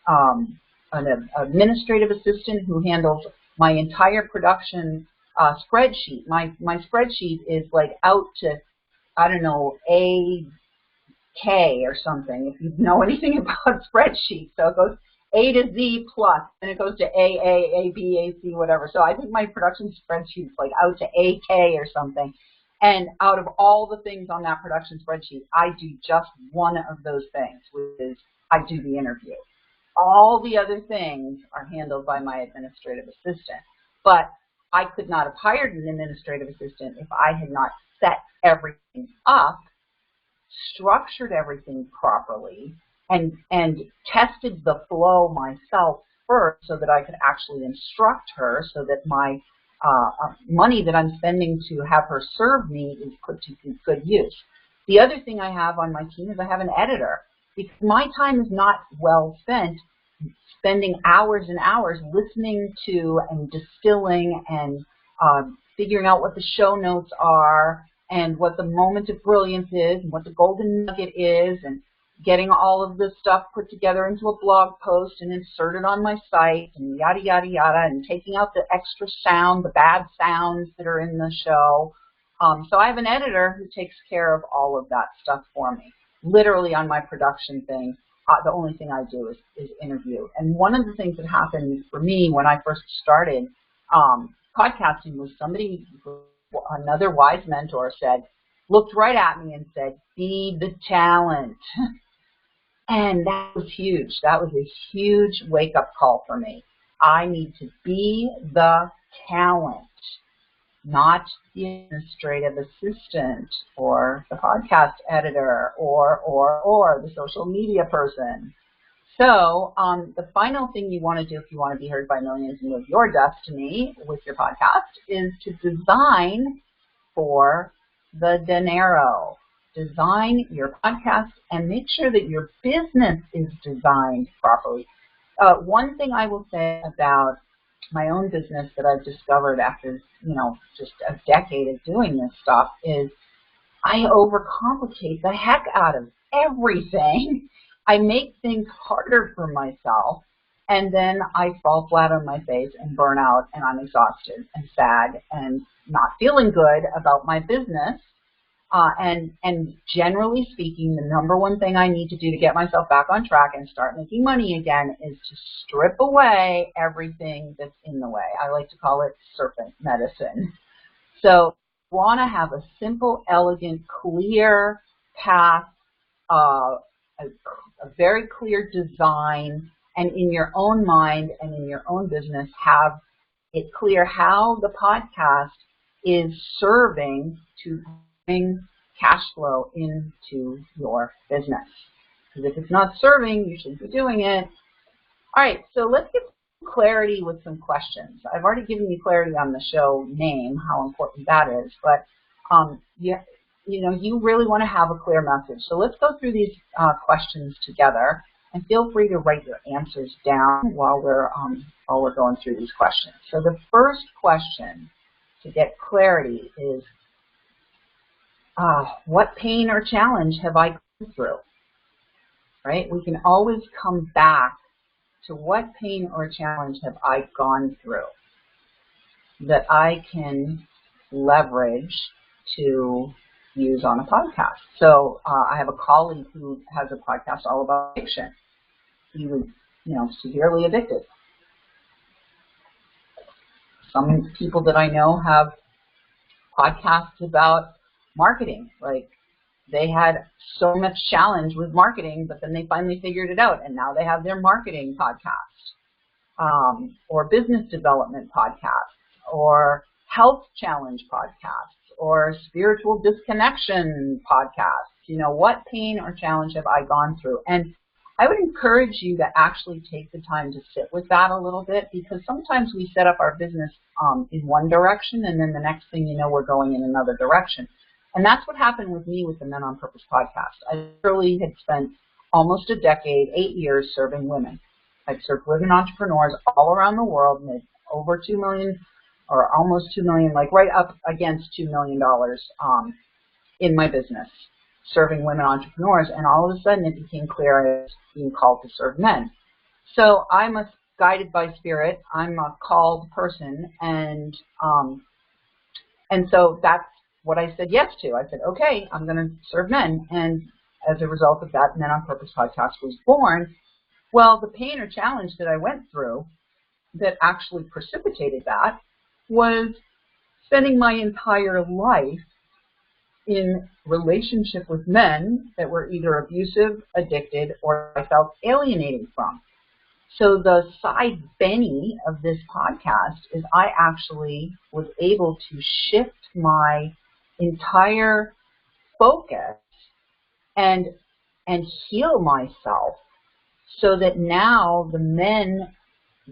Speaker 1: an administrative assistant who handles my entire production spreadsheet. My spreadsheet is like out to, I don't know, AK or something, if you know anything about spreadsheets. So it goes A to Z plus, and it goes to A, B, A, C, whatever. So I think my production spreadsheet is like out to AK or something. And out of all the things on that production spreadsheet, I do just one of those things, which is I do the interview. All the other things are handled by my administrative assistant. But I could not have hired an administrative assistant if I had not set everything up, structured everything properly, and tested the flow myself first so that I could actually instruct her so that my money that I'm spending to have her serve me is put to good use. The other thing I have on my team is I have an editor, because my time is not well spent spending hours and hours listening to and distilling and figuring out what the show notes are and what the moment of brilliance is and what the golden nugget is, and getting all of this stuff put together into a blog post and inserted on my site and yada, yada, yada, and taking out the extra sound, the bad sounds that are in the show. So I have an editor who takes care of all of that stuff for me. Literally on my production thing, the only thing I do is interview. And one of the things that happened for me when I first started podcasting was another wise mentor looked right at me and said, be the talent. And that was huge. That was a huge wake-up call for me. I need to be the talent, not the administrative assistant or the podcast editor or the social media person. So the final thing you want to do if you want to be heard by millions and live your destiny with your podcast is to design for the dinero. Design your podcast and make sure that your business is designed properly. One thing I will say about my own business that I've discovered after, just a decade of doing this stuff is I overcomplicate the heck out of everything. I make things harder for myself, and then I fall flat on my face and burn out, and I'm exhausted and sad and not feeling good about my business. And generally speaking, the number one thing I need to do to get myself back on track and start making money again is to strip away everything that's in the way. I like to call it serpent medicine. So you want to have a simple, elegant, clear path, a very clear design, and in your own mind and in your own business, have it clear how the podcast is serving to bring cash flow into your business. Because if it's not serving, you shouldn't be doing it. All right, so let's get clarity with some questions. I've already given you clarity on the show name, how important that is, but you really want to have a clear message. So let's go through these questions together, and feel free to write your answers down while we're going through these questions. So the first question to get clarity is, what pain or challenge have I gone through? Right? We can always come back to what pain or challenge have I gone through that I can leverage to use on a podcast. So I have a colleague who has a podcast all about addiction. He was, severely addicted. Some people that I know have podcasts about marketing. Like, they had so much challenge with marketing, but then they finally figured it out, and now they have their marketing podcast. or business development podcasts, or health challenge podcasts, or spiritual disconnection podcasts. You know, what pain or challenge have I gone through? And I would encourage you to actually take the time to sit with that a little bit, because sometimes we set up our business in one direction, and then the next thing you know, we're going in another direction. And that's what happened with me with the Men on Purpose podcast. I literally had spent almost a decade, 8 years, serving women. I've served women entrepreneurs all around the world, made over $2 million or almost $2 million, like right up against $2 million in my business, serving women entrepreneurs. And all of a sudden it became clear I was being called to serve men. So I'm guided by spirit. I'm a called person. And so that's what I said yes to. I said, okay, I'm going to serve men. And as a result of that, Men on Purpose podcast was born. Well, the pain or challenge that I went through that actually precipitated that was spending my entire life in relationship with men that were either abusive, addicted, or I felt alienated from. So the side Benny of this podcast is I actually was able to shift my entire focus and heal myself, so that now the men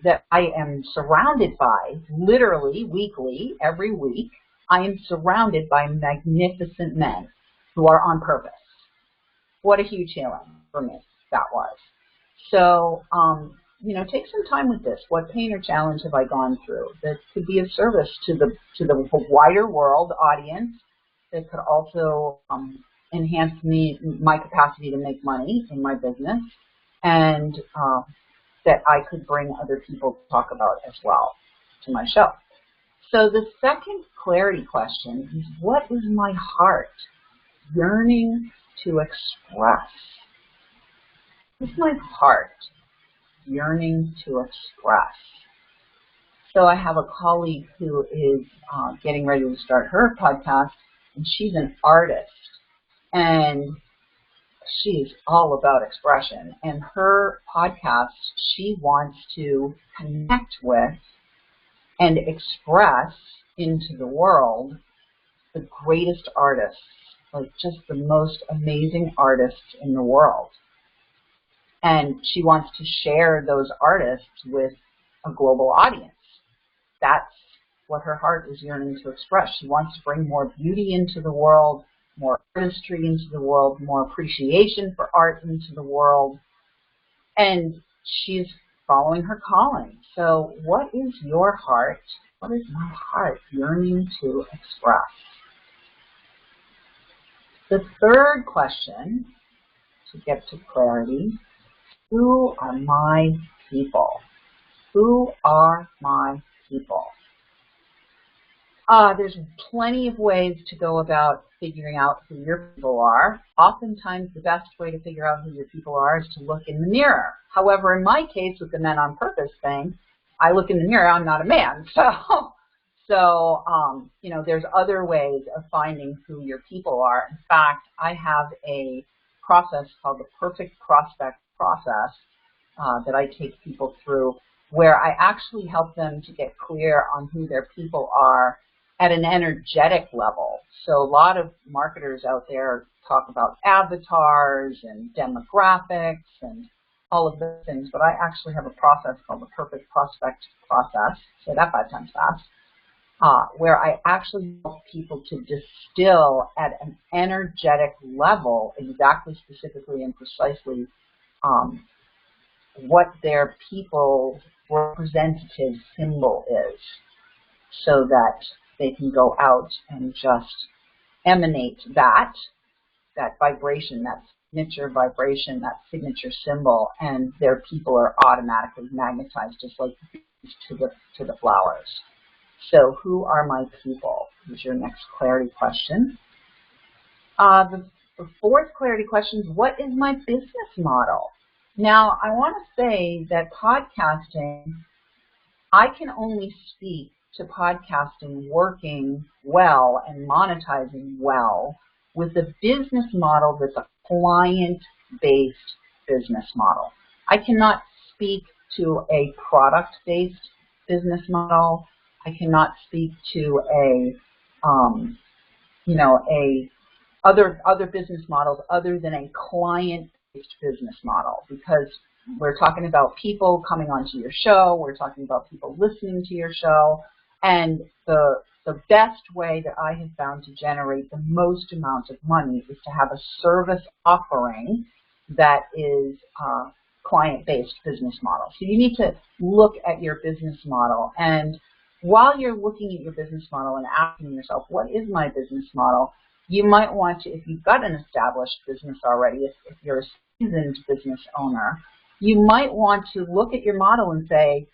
Speaker 1: that I am surrounded by, literally weekly, every week, I am surrounded by magnificent men who are on purpose. What a huge healing for me that was. So, you know, take some time with this. What pain or challenge have I gone through that could be of service to the wider world audience, that could also enhance my capacity to make money in my business, and that I could bring other people to talk about as well to my show. So the second clarity question is, what is my heart yearning to express? What's my heart yearning to express? So I have a colleague who is getting ready to start her podcast, and she's an artist, and she is all about expression. And her podcast, she wants to connect with and express into the world the greatest artists, like just the most amazing artists in the world. And she wants to share those artists with a global audience. That's what her heart is yearning to express. She wants to bring more beauty into the world, more artistry into the world, more appreciation for art into the world. And she's following her calling. So what is your heart? What is my heart yearning to express? The third question, to get to clarity, who are my people? Who are my people? There's plenty of ways to go about figuring out who your people are. Oftentimes, the best way to figure out who your people are is to look in the mirror. However, in my case, with the Men on Purpose thing, I look in the mirror, I'm not a man. So you know, there's other ways of finding who your people are. In fact, I have a process called the Perfect Prospect Process that I take people through, where I actually help them to get clear on who their people are at an energetic level. So a lot of marketers out there talk about avatars and demographics and all of those things, but I actually have a process called the Perfect Prospect Process, say that 5 times fast, where I actually help people to distill at an energetic level exactly, specifically, and precisely what their people's representative symbol is, so that they can go out and just emanate that vibration, that signature vibration, that signature symbol, and their people are automatically magnetized, just like bees to the flowers. So who are my people is your next clarity question. The fourth clarity question is, what is my business model? Now, I want to say that podcasting, I can only speak to podcasting working well and monetizing well with a business model that's a client-based business model. I cannot speak to a product-based business model. I cannot speak to a other business models other than a client-based business model, because we're talking about people coming onto your show, we're talking about people listening to your show, and the best way that I have found to generate the most amount of money is to have a service offering that is client-based business model. So you need to look at your business model, and while you're looking at your business model and asking yourself, what is my business model, you might want to, if you've got an established business already, if you're a seasoned business owner, you might want to look at your model and say,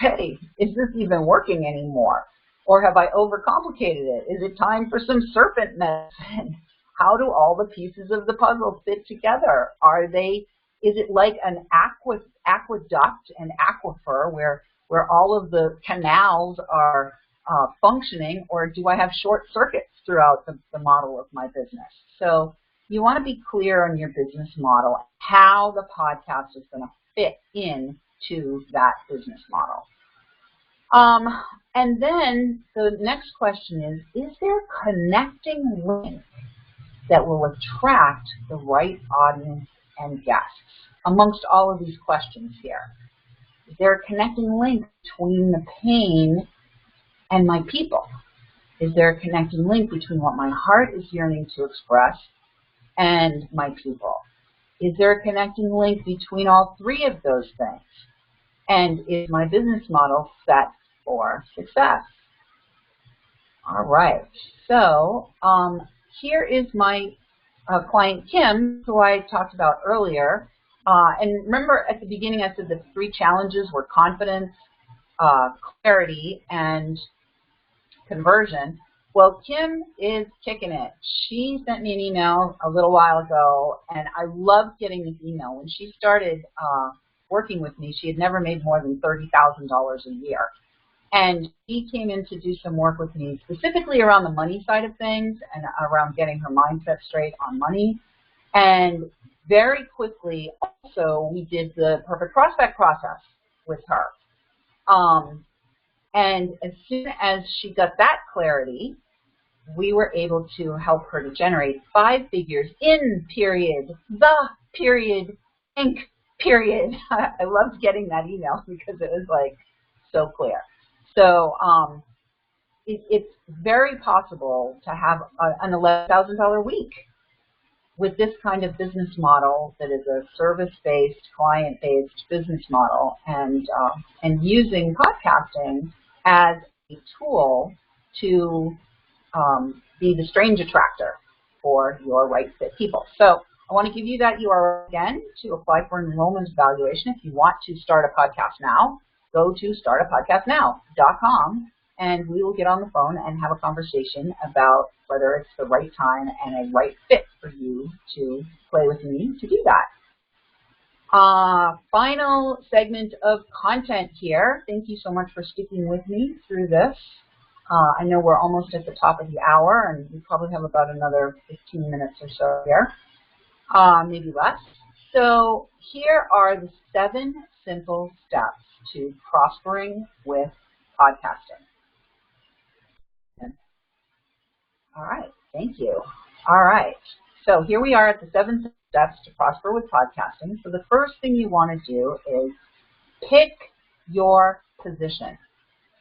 Speaker 1: hey, is this even working anymore? Or have I overcomplicated it? Is it time for some serpent medicine? How do all the pieces of the puzzle fit together? Is it like an aqueduct and aquifer where all of the canals are functioning, or do I have short circuits throughout the model of my business? So you want to be clear on your business model, how the podcast is going to fit into that business model. And then the next question is there a connecting link that will attract the right audience and guests amongst all of these questions here? Is there a connecting link between the pain and my people? Is there a connecting link between what my heart is yearning to express and my people? Is there a connecting link between all three of those things? And is my business model set for success? All right, so here is my client Kim, who I talked about earlier. And remember at the beginning I said the three challenges were confidence, clarity, and conversion. Well, Kim is kicking it. She sent me an email a little while ago, and I loved getting this email. When she started working with me, she had never made more than $30,000 a year. And she came in to do some work with me specifically around the money side of things and around getting her mindset straight on money. And very quickly, also, we did the perfect prospect process with her. And as soon as she got that clarity, we were able to help her to generate 5 figures in period, the period, Inc. period. I loved getting that email because it was like so clear. So it's very possible to have an $11,000 week with this kind of business model that is a service-based, client-based business model, and using podcasting as a tool to be the strange attractor for your right fit people. So I want to give you that URL again to apply for an enrollment evaluation. If you want to start a podcast now, go to startapodcastnow.com, and we will get on the phone and have a conversation about whether it's the right time and a right fit for you to play with me to do that. Final segment of content here. Thank you so much for sticking with me through this. I know we're almost at the top of the hour, and we probably have about another 15 minutes or so here, maybe less. So here are the 7 simple steps to prospering with podcasting. All right, thank you. All right, so here we are at the 7 steps to prosper with podcasting. So the first thing you want to do is pick your position.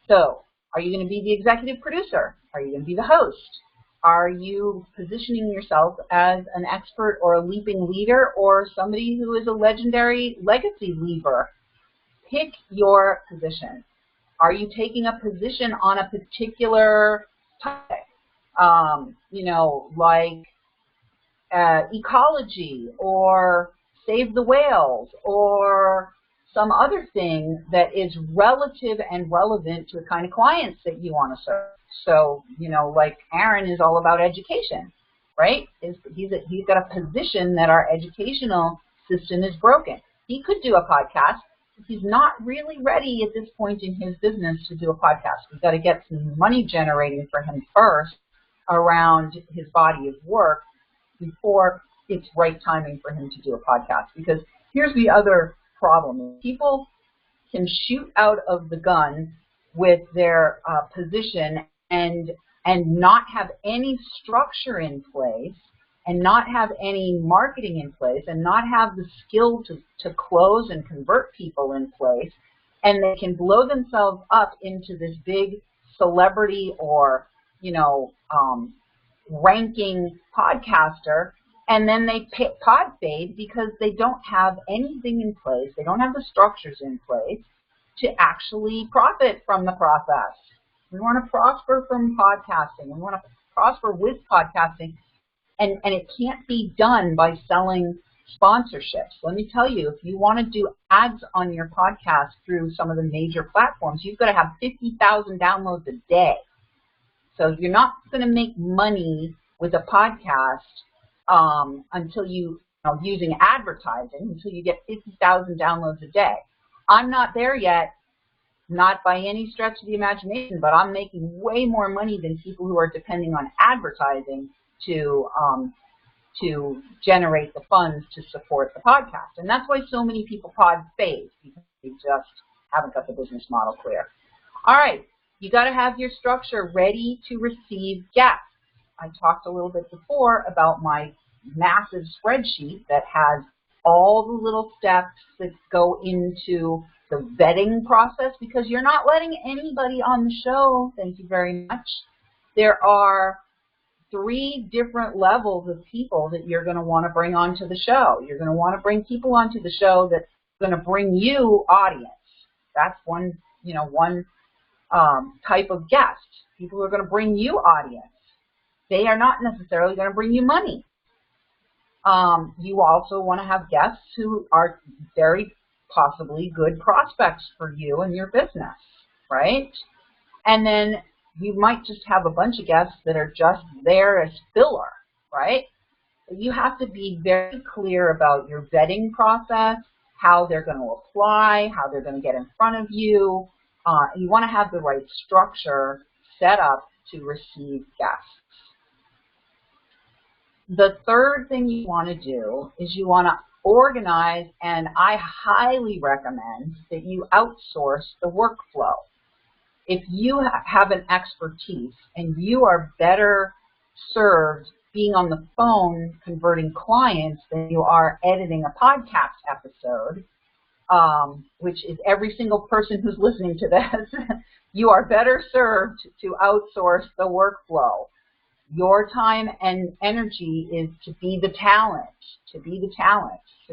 Speaker 1: So are you going to be the executive producer? Are you going to be the host? Are you positioning yourself as an expert or a leaping leader or somebody who is a legendary legacy leaver? Pick your position. Are you taking a position on a particular topic? Like ecology or save the whales or some other thing that is relative and relevant to the kind of clients that you want to serve. So, like Aaron is all about education, right? He's got a position that our educational system is broken. He could do a podcast, but he's not really ready at this point in his business to do a podcast. We've got to get some money generating for him first around his body of work before it's right timing for him to do a podcast. Because here's the other problem. People can shoot out of the gun with their position and not have any structure in place, and not have any marketing in place, and not have the skill to close and convert people in place, and they can blow themselves up into this big celebrity or, ranking podcaster, and then they pod fade because they don't have anything in place. They don't have the structures in place to actually profit from the process. We want to prosper from podcasting. We want to prosper with podcasting, and it can't be done by selling sponsorships. Let me tell you, if you want to do ads on your podcast through some of the major platforms, you've got to have 50,000 downloads a day. So you're not going to make money with a podcast until using advertising, until you get 50,000 downloads a day. I'm not there yet, not by any stretch of the imagination, but I'm making way more money than people who are depending on advertising to generate the funds to support the podcast. And that's why so many people pod fade, because they just haven't got the business model clear. All right, you got to have your structure ready to receive guests. I talked a little bit before about my massive spreadsheet that has all the little steps that go into the vetting process, because you're not letting anybody on the show, thank you very much. There are 3 different levels of people that you're going to want to bring onto the show. You're going to want to bring people onto the show that's going to bring you audience. That's one type of guest. People who are going to bring you audience. They are not necessarily going to bring you money. You also want to have guests who are very possibly good prospects for you and your business, right? And then you might just have a bunch of guests that are just there as filler, right? You have to be very clear about your vetting process, how they're going to apply, how they're going to get in front of you. You want to have the right structure set up to receive guests. The third thing you want to do is you want to organize, and I highly recommend that you outsource the workflow. If you have an expertise and you are better served being on the phone converting clients than you are editing a podcast episode, which is every single person who's listening to this, you are better served to outsource the workflow. Your time and energy is to be the talent, So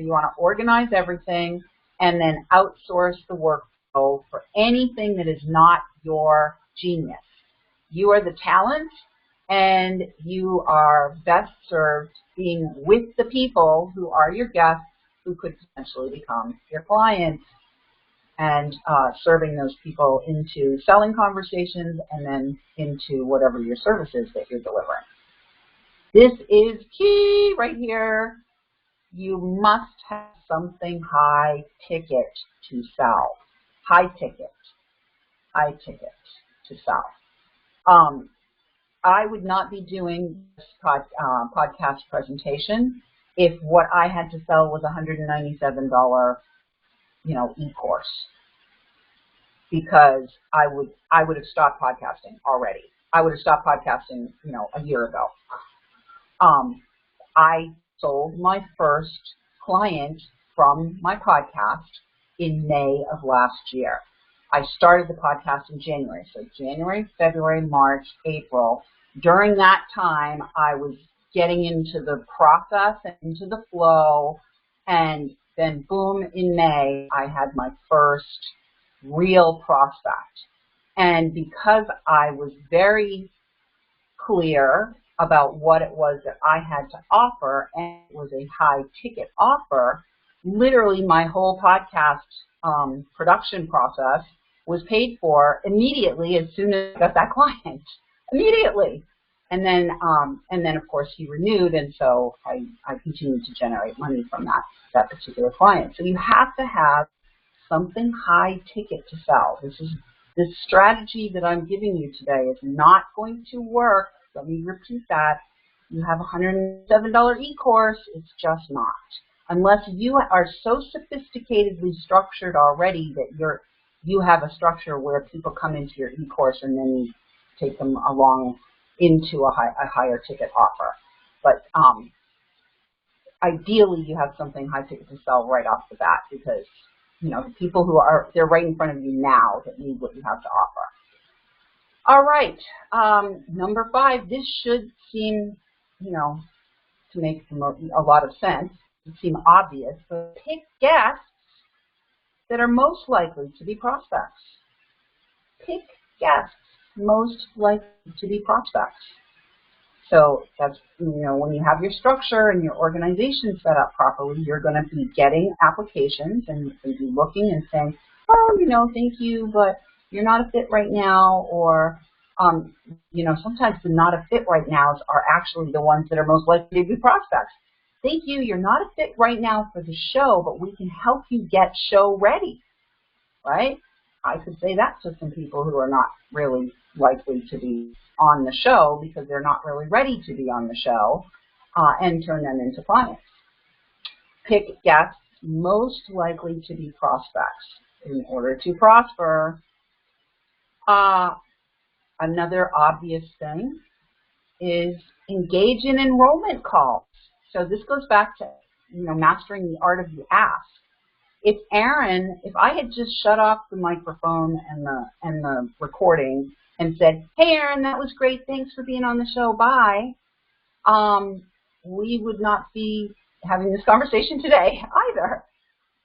Speaker 1: you want to organize everything and then outsource the workflow for anything that is not your genius. You are the talent, and you are best served being with the people who are your guests, who could potentially become your clients, and serving those people into selling conversations and then into whatever your service is that you're delivering. This is key right here. You must have something high ticket to sell. High ticket to sell. I would not be doing this podcast presentation if what I had to sell was $197 e-course, because I would have stopped podcasting already. I would have stopped podcasting, a year ago. I sold my first client from my podcast in May of last year. I started the podcast in January. So January, February, March, April. During that time, I was getting into the process and into the flow, and then boom, in May, I had my first real prospect. And because I was very clear about what it was that I had to offer, and it was a high ticket offer, literally my whole podcast production process was paid for immediately as soon as I got that client. Immediately. And then of course he renewed, and so I continued to generate money from that particular client. So you have to have something high ticket to sell. This strategy that I'm giving you today is not going to work. Let me repeat that. You have a $107 e-course, it's just not. unless you are so sophisticatedly structured already that you have a structure where people come into your e-course and then you take them along into a higher ticket offer. But ideally, you have something high ticket to sell right off the bat because, you know, the people they're right in front of you now that need what you have to offer. All right, number 5, this should seem, you know, to make a lot of sense. It seem obvious, but pick guests that are most likely to be prospects. Pick guests most likely to be prospects. So that's, you know, when you have your structure and your organization set up properly, you're going to be getting applications and be looking and saying, oh, you know, thank you, but you're not a fit right now, or, you know, sometimes the not a fit right nows are actually the ones that are most likely to be prospects. Thank you, you're not a fit right now for the show, but we can help you get show ready, right? I could say that to some people who are not really likely to be on the show because they're not really ready to be on the show, and turn them into clients. Pick guests most likely to be prospects. In order to prosper, another obvious thing is engage in enrollment calls. So this goes back to, you know, mastering the art of the ask. If I had just shut off the microphone and the recording and said, hey, Aaron, that was great. Thanks for being on the show. Bye. We would not be having this conversation today either.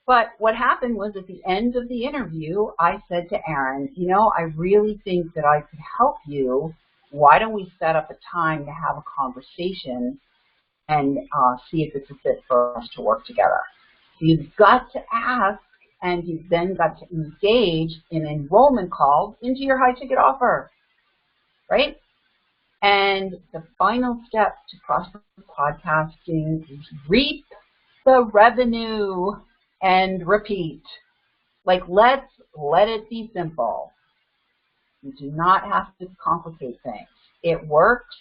Speaker 1: But what happened was at the end of the interview, I said to Aaron, you know, I really think that I could help you. Why don't we set up a time to have a conversation and see if it's a fit for us to work together? You've got to ask, and you've then got to engage in enrollment calls into your high-ticket offer, right? And the final step to prosper podcasting is reap the revenue and repeat. Like, let it be simple. You do not have to complicate things. It works,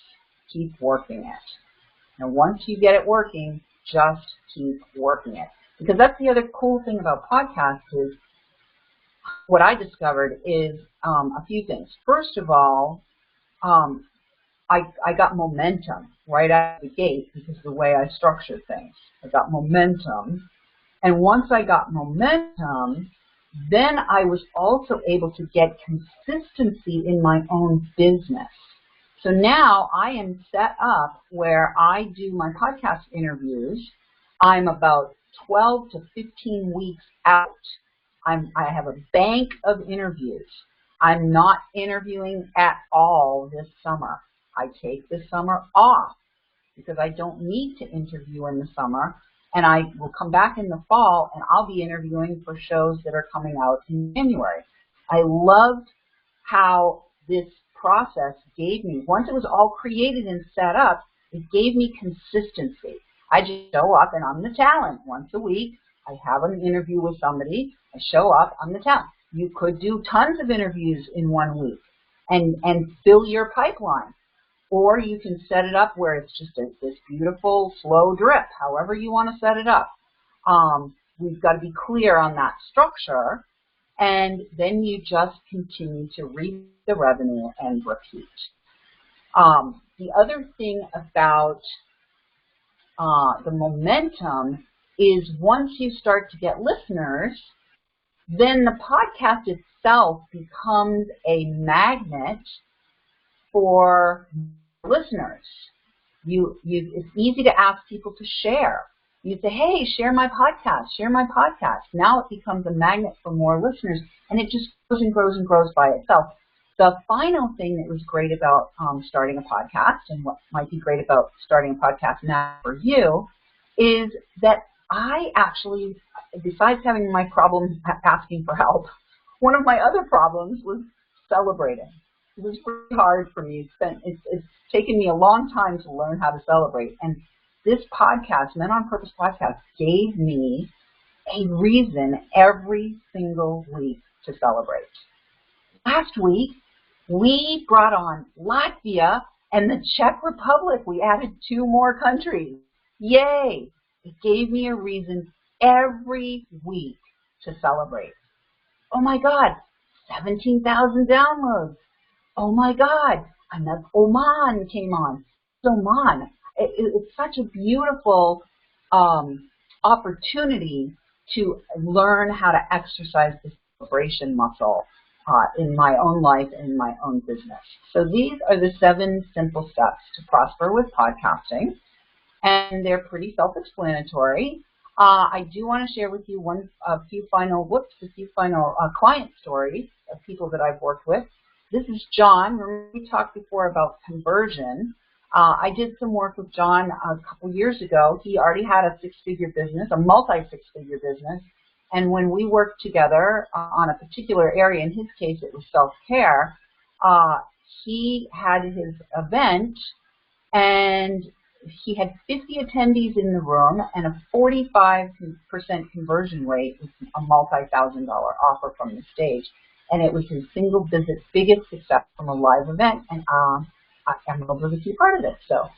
Speaker 1: keep working it. And once you get it working, just keep working it. Because that's the other cool thing about podcasts is what I discovered is a few things. First of all, I got momentum right out of the gate because of the way I structured things. I got momentum. And once I got momentum, then I was also able to get consistency in my own business. So now I am set up where I do my podcast interviews. I'm about 12 to 15 weeks out. I have a bank of interviews. I'm not interviewing at all this summer. I take this summer off because I don't need to interview in the summer, and I will come back in the fall and I'll be interviewing for shows that are coming out in January. I loved how this process gave me, once it was all created and set up, it gave me consistency. I just show up and I'm the talent. Once a week, I have an interview with somebody. I show up, I'm the talent. You could do tons of interviews in 1 week and fill your pipeline. Or you can set it up where it's just this beautiful, slow drip, however you want to set it up. We've got to be clear on that structure, and then you just continue to reap the revenue and repeat. The other thing about the momentum is once you start to get listeners, then the podcast itself becomes a magnet for listeners. It's easy to ask people to share. You say, hey, share my podcast, share my podcast. Now it becomes a magnet for more listeners, and it just grows and grows and grows by itself. The final thing that was great about starting a podcast, and what might be great about starting a podcast now for you, is that I actually, besides having my problem asking for help, one of my other problems was celebrating. It was really hard for me. It's taken me a long time to learn how to celebrate. And this podcast, Men on Purpose podcast, gave me a reason every single week to celebrate. Last week, we brought on Latvia and the Czech Republic. We added 2 more countries. Yay! It gave me a reason every week to celebrate. Oh my God, 17,000 downloads. Oh my God, another Oman came on. Oman. It's such a beautiful opportunity to learn how to exercise the celebration muscle in my own life and in my own business. So these are the 7 simple steps to prosper with podcasting, and they're pretty self-explanatory. I do want to share with you a few final client stories of people that I've worked with. This is John. Remember we talked before about conversion. I did some work with John a couple years ago. He already had a 6-figure business, a multi-6-figure business. And when we worked together on a particular area, in his case it was self-care, he had his event and he had 50 attendees in the room and a 45% conversion rate with a multi-$1,000 offer from the stage. And it was his single biggest success from a live event, and I'm able to be part of it. So,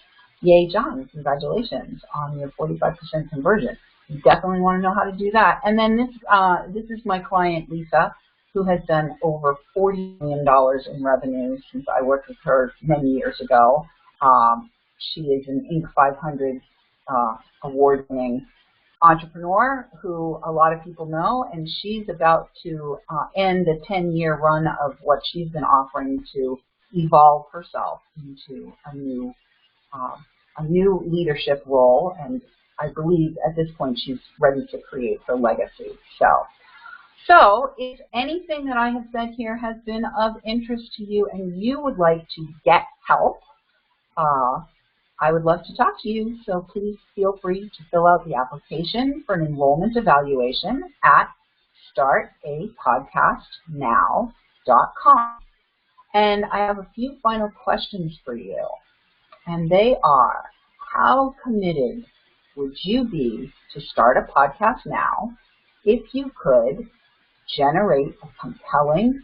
Speaker 1: yay, John, congratulations on your 45% conversion. You definitely want to know how to do that. And then this is my client, Lisa, who has done over $40 million in revenue since I worked with her many years ago. She is an Inc. 500 award-winning entrepreneur who a lot of people know, and she's about to end a 10-year run of what she's been offering to evolve herself into a new leadership role, and I believe at this point she's ready to create her legacy. So if anything that I have said here has been of interest to you and you would like to get help, I would love to talk to you, so please feel free to fill out the application for an enrollment evaluation at startapodcastnow.com. And I have a few final questions for you, and they are, how committed would you be to start a podcast now if you could generate a compelling,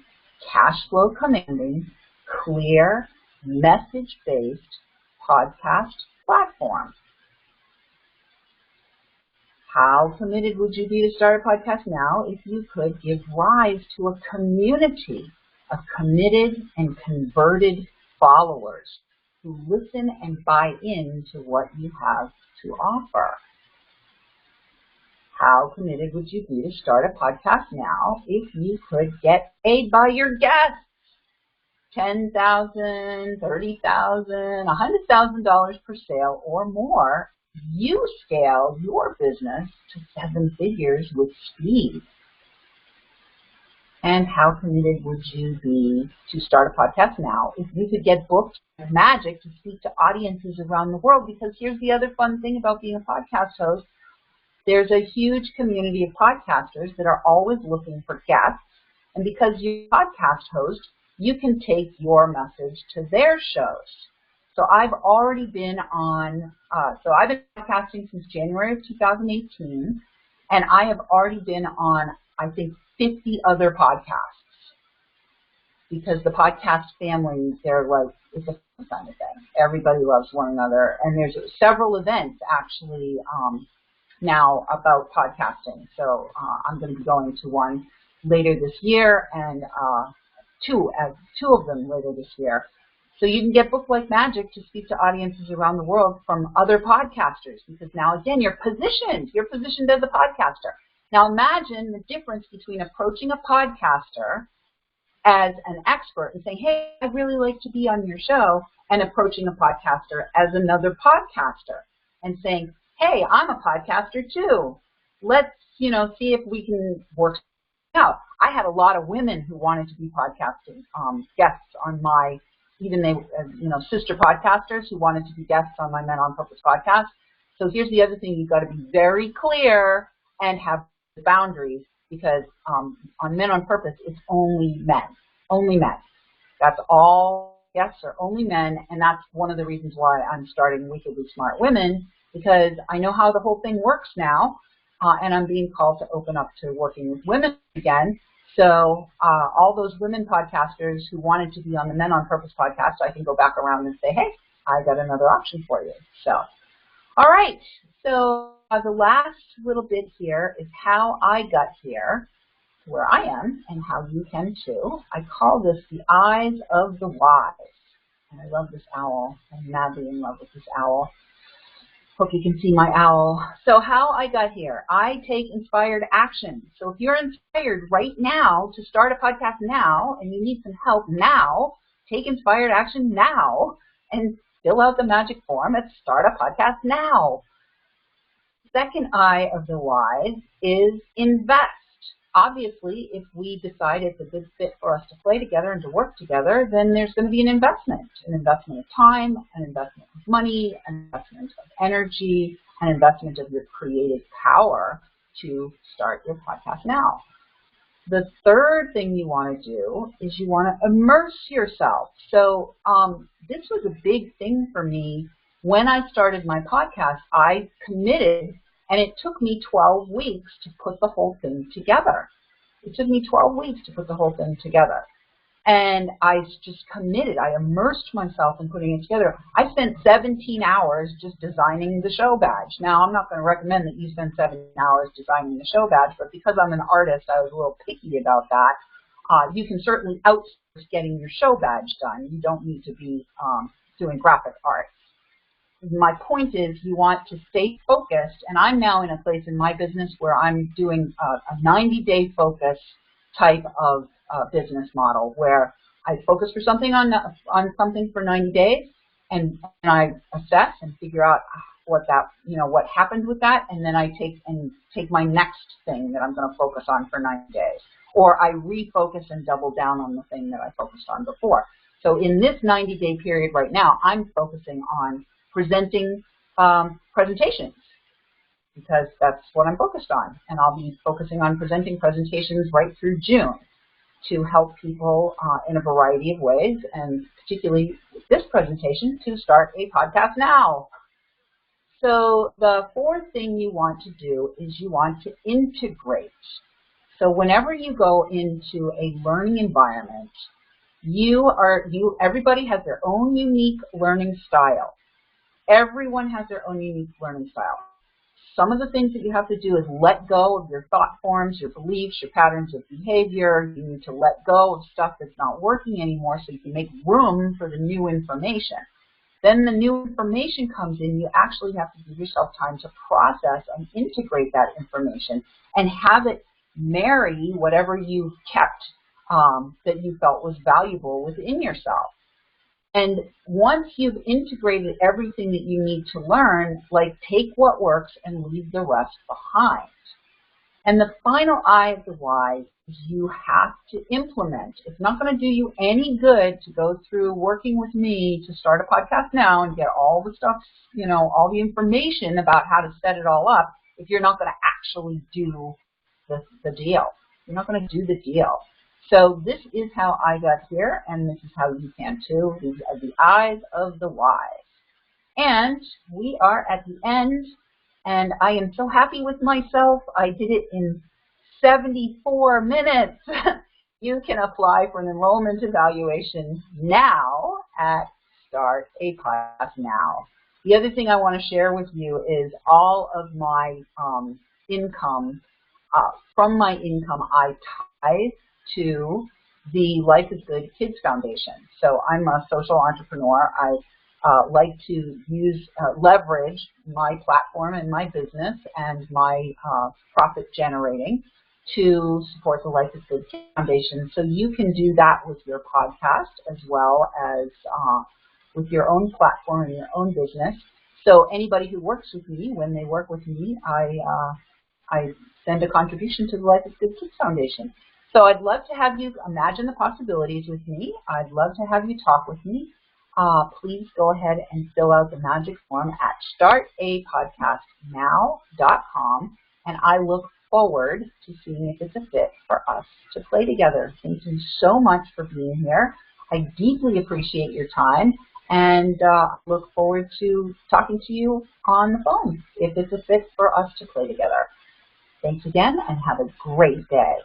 Speaker 1: cash flow commanding, clear, message-based podcast platform? How committed would you be to start a podcast now if you could give rise to a community of committed and converted followers who listen and buy into what you have to offer? How committed would you be to start a podcast now if you could get paid by your guests $10,000, $30,000, $100,000 per sale or more? You scale your business to 7 figures with speed. And how committed would you be to start a podcast now if you could get booked with Magic to speak to audiences around the world? Because here's the other fun thing about being a podcast host. There's a huge community of podcasters that are always looking for guests. And because you're a podcast host, you can take your message to their shows. So I've already been on, I've been podcasting since January of 2018, and I have already been on, I think, 50 other podcasts. Because the podcast family, they're like, it's a fun kind of thing. Everybody loves one another. And there's several events actually now about podcasting. So I'm going to be going to one later this year and two of them later this year. So you can get booked like magic to speak to audiences around the world from other podcasters, because now, again, you're positioned as a podcaster. Now imagine the difference between approaching a podcaster as an expert and saying, hey, I'd really like to be on your show, and approaching a podcaster as another podcaster and saying, hey, I'm a podcaster too. Let's, see if we can work out. I had a lot of women who wanted to be podcasting guests on my, sister podcasters who wanted to be guests on my Men on Purpose podcast. So here's the other thing. You've got to be very clear and have boundaries, because on Men on Purpose, it's only men. Only men. That's all guests are only men, and that's one of the reasons why I'm starting Wickedly Smart Women, because I know how the whole thing works now, and I'm being called to open up to working with women again. So all those women podcasters who wanted to be on the Men on Purpose podcast, I can go back around and say, hey, I got another option for you. So All right, so the last little bit here is how I got here, where I am, and how you can too. I call this the eyes of the wise. And I love this owl. I'm madly in love with this owl. Hope you can see my owl. So how I got here, I take inspired action. So if you're inspired right now to start a podcast now, and you need some help now, take inspired action now and fill out the magic form at Start a Podcast Now. Second eye of the wise is invest. Obviously, if we decide it's a good fit for us to play together and to work together, then there's going to be an investment of time, an investment of money, an investment of energy, an investment of your creative power to start your podcast now. The third thing you want to do is you want to immerse yourself. So this was a big thing for me. When I started my podcast, I committed, and it took me 12 weeks to put the whole thing together. It took me 12 weeks to put the whole thing together. And I just committed. I immersed myself in putting it together. I spent 17 hours just designing the show badge. Now, I'm not going to recommend that you spend 17 hours designing the show badge, but because I'm an artist, I was a little picky about that. You can certainly outsource getting your show badge done. You don't need to be doing graphic art. My point is you want to stay focused, and I'm now in a place in my business where I'm doing a 90-day focus type of business model where I focus for something on something for 90 days, and I assess and figure out what happened with that, and then I take my next thing that I'm going to focus on for 90 days, or I refocus and double down on the thing that I focused on before. So in this 90-day period right now, I'm focusing on presenting presentations, because that's what I'm focused on. And I'll be focusing on presenting presentations right through June to help people in a variety of ways, and particularly this presentation, to start a podcast now. So the fourth thing you want to do is you want to integrate. So whenever you go into a learning environment, everybody has their own unique learning style. Everyone has their own unique learning style. Some of the things that you have to do is let go of your thought forms, your beliefs, your patterns of behavior. You need to let go of stuff that's not working anymore so you can make room for the new information. Then the new information comes in. You actually have to give yourself time to process and integrate that information and have it marry whatever you've kept that you felt was valuable within yourself. And once you've integrated everything that you need to learn, take what works and leave the rest behind. And the final eye of the wise is you have to implement. It's not going to do you any good to go through working with me to start a podcast now and get all the stuff, all the information about how to set it all up if you're not going to actually do the deal. You're not going to do the deal. So this is how I got here, and this is how you can too. These are the eyes of the wise. And we are at the end, and I am so happy with myself. I did it in 74 minutes. You can apply for an enrollment evaluation now at Start a Podcast Now. The other thing I want to share with you is all of my income. From my income, I tithe to the Life is Good Kids Foundation. So I'm a social entrepreneur. I like to leverage my platform and my business and my profit generating to support the Life is Good Kids Foundation. So you can do that with your podcast as well as with your own platform and your own business. So anybody who works with me, when they work with me, I send a contribution to the Life is Good Kids Foundation. So I'd love to have you imagine the possibilities with me. I'd love to have you talk with me. Please go ahead and fill out the magic form at startapodcastnow.com, and I look forward to seeing if it's a fit for us to play together. Thank you so much for being here. I deeply appreciate your time, and look forward to talking to you on the phone if it's a fit for us to play together. Thanks again, and have a great day.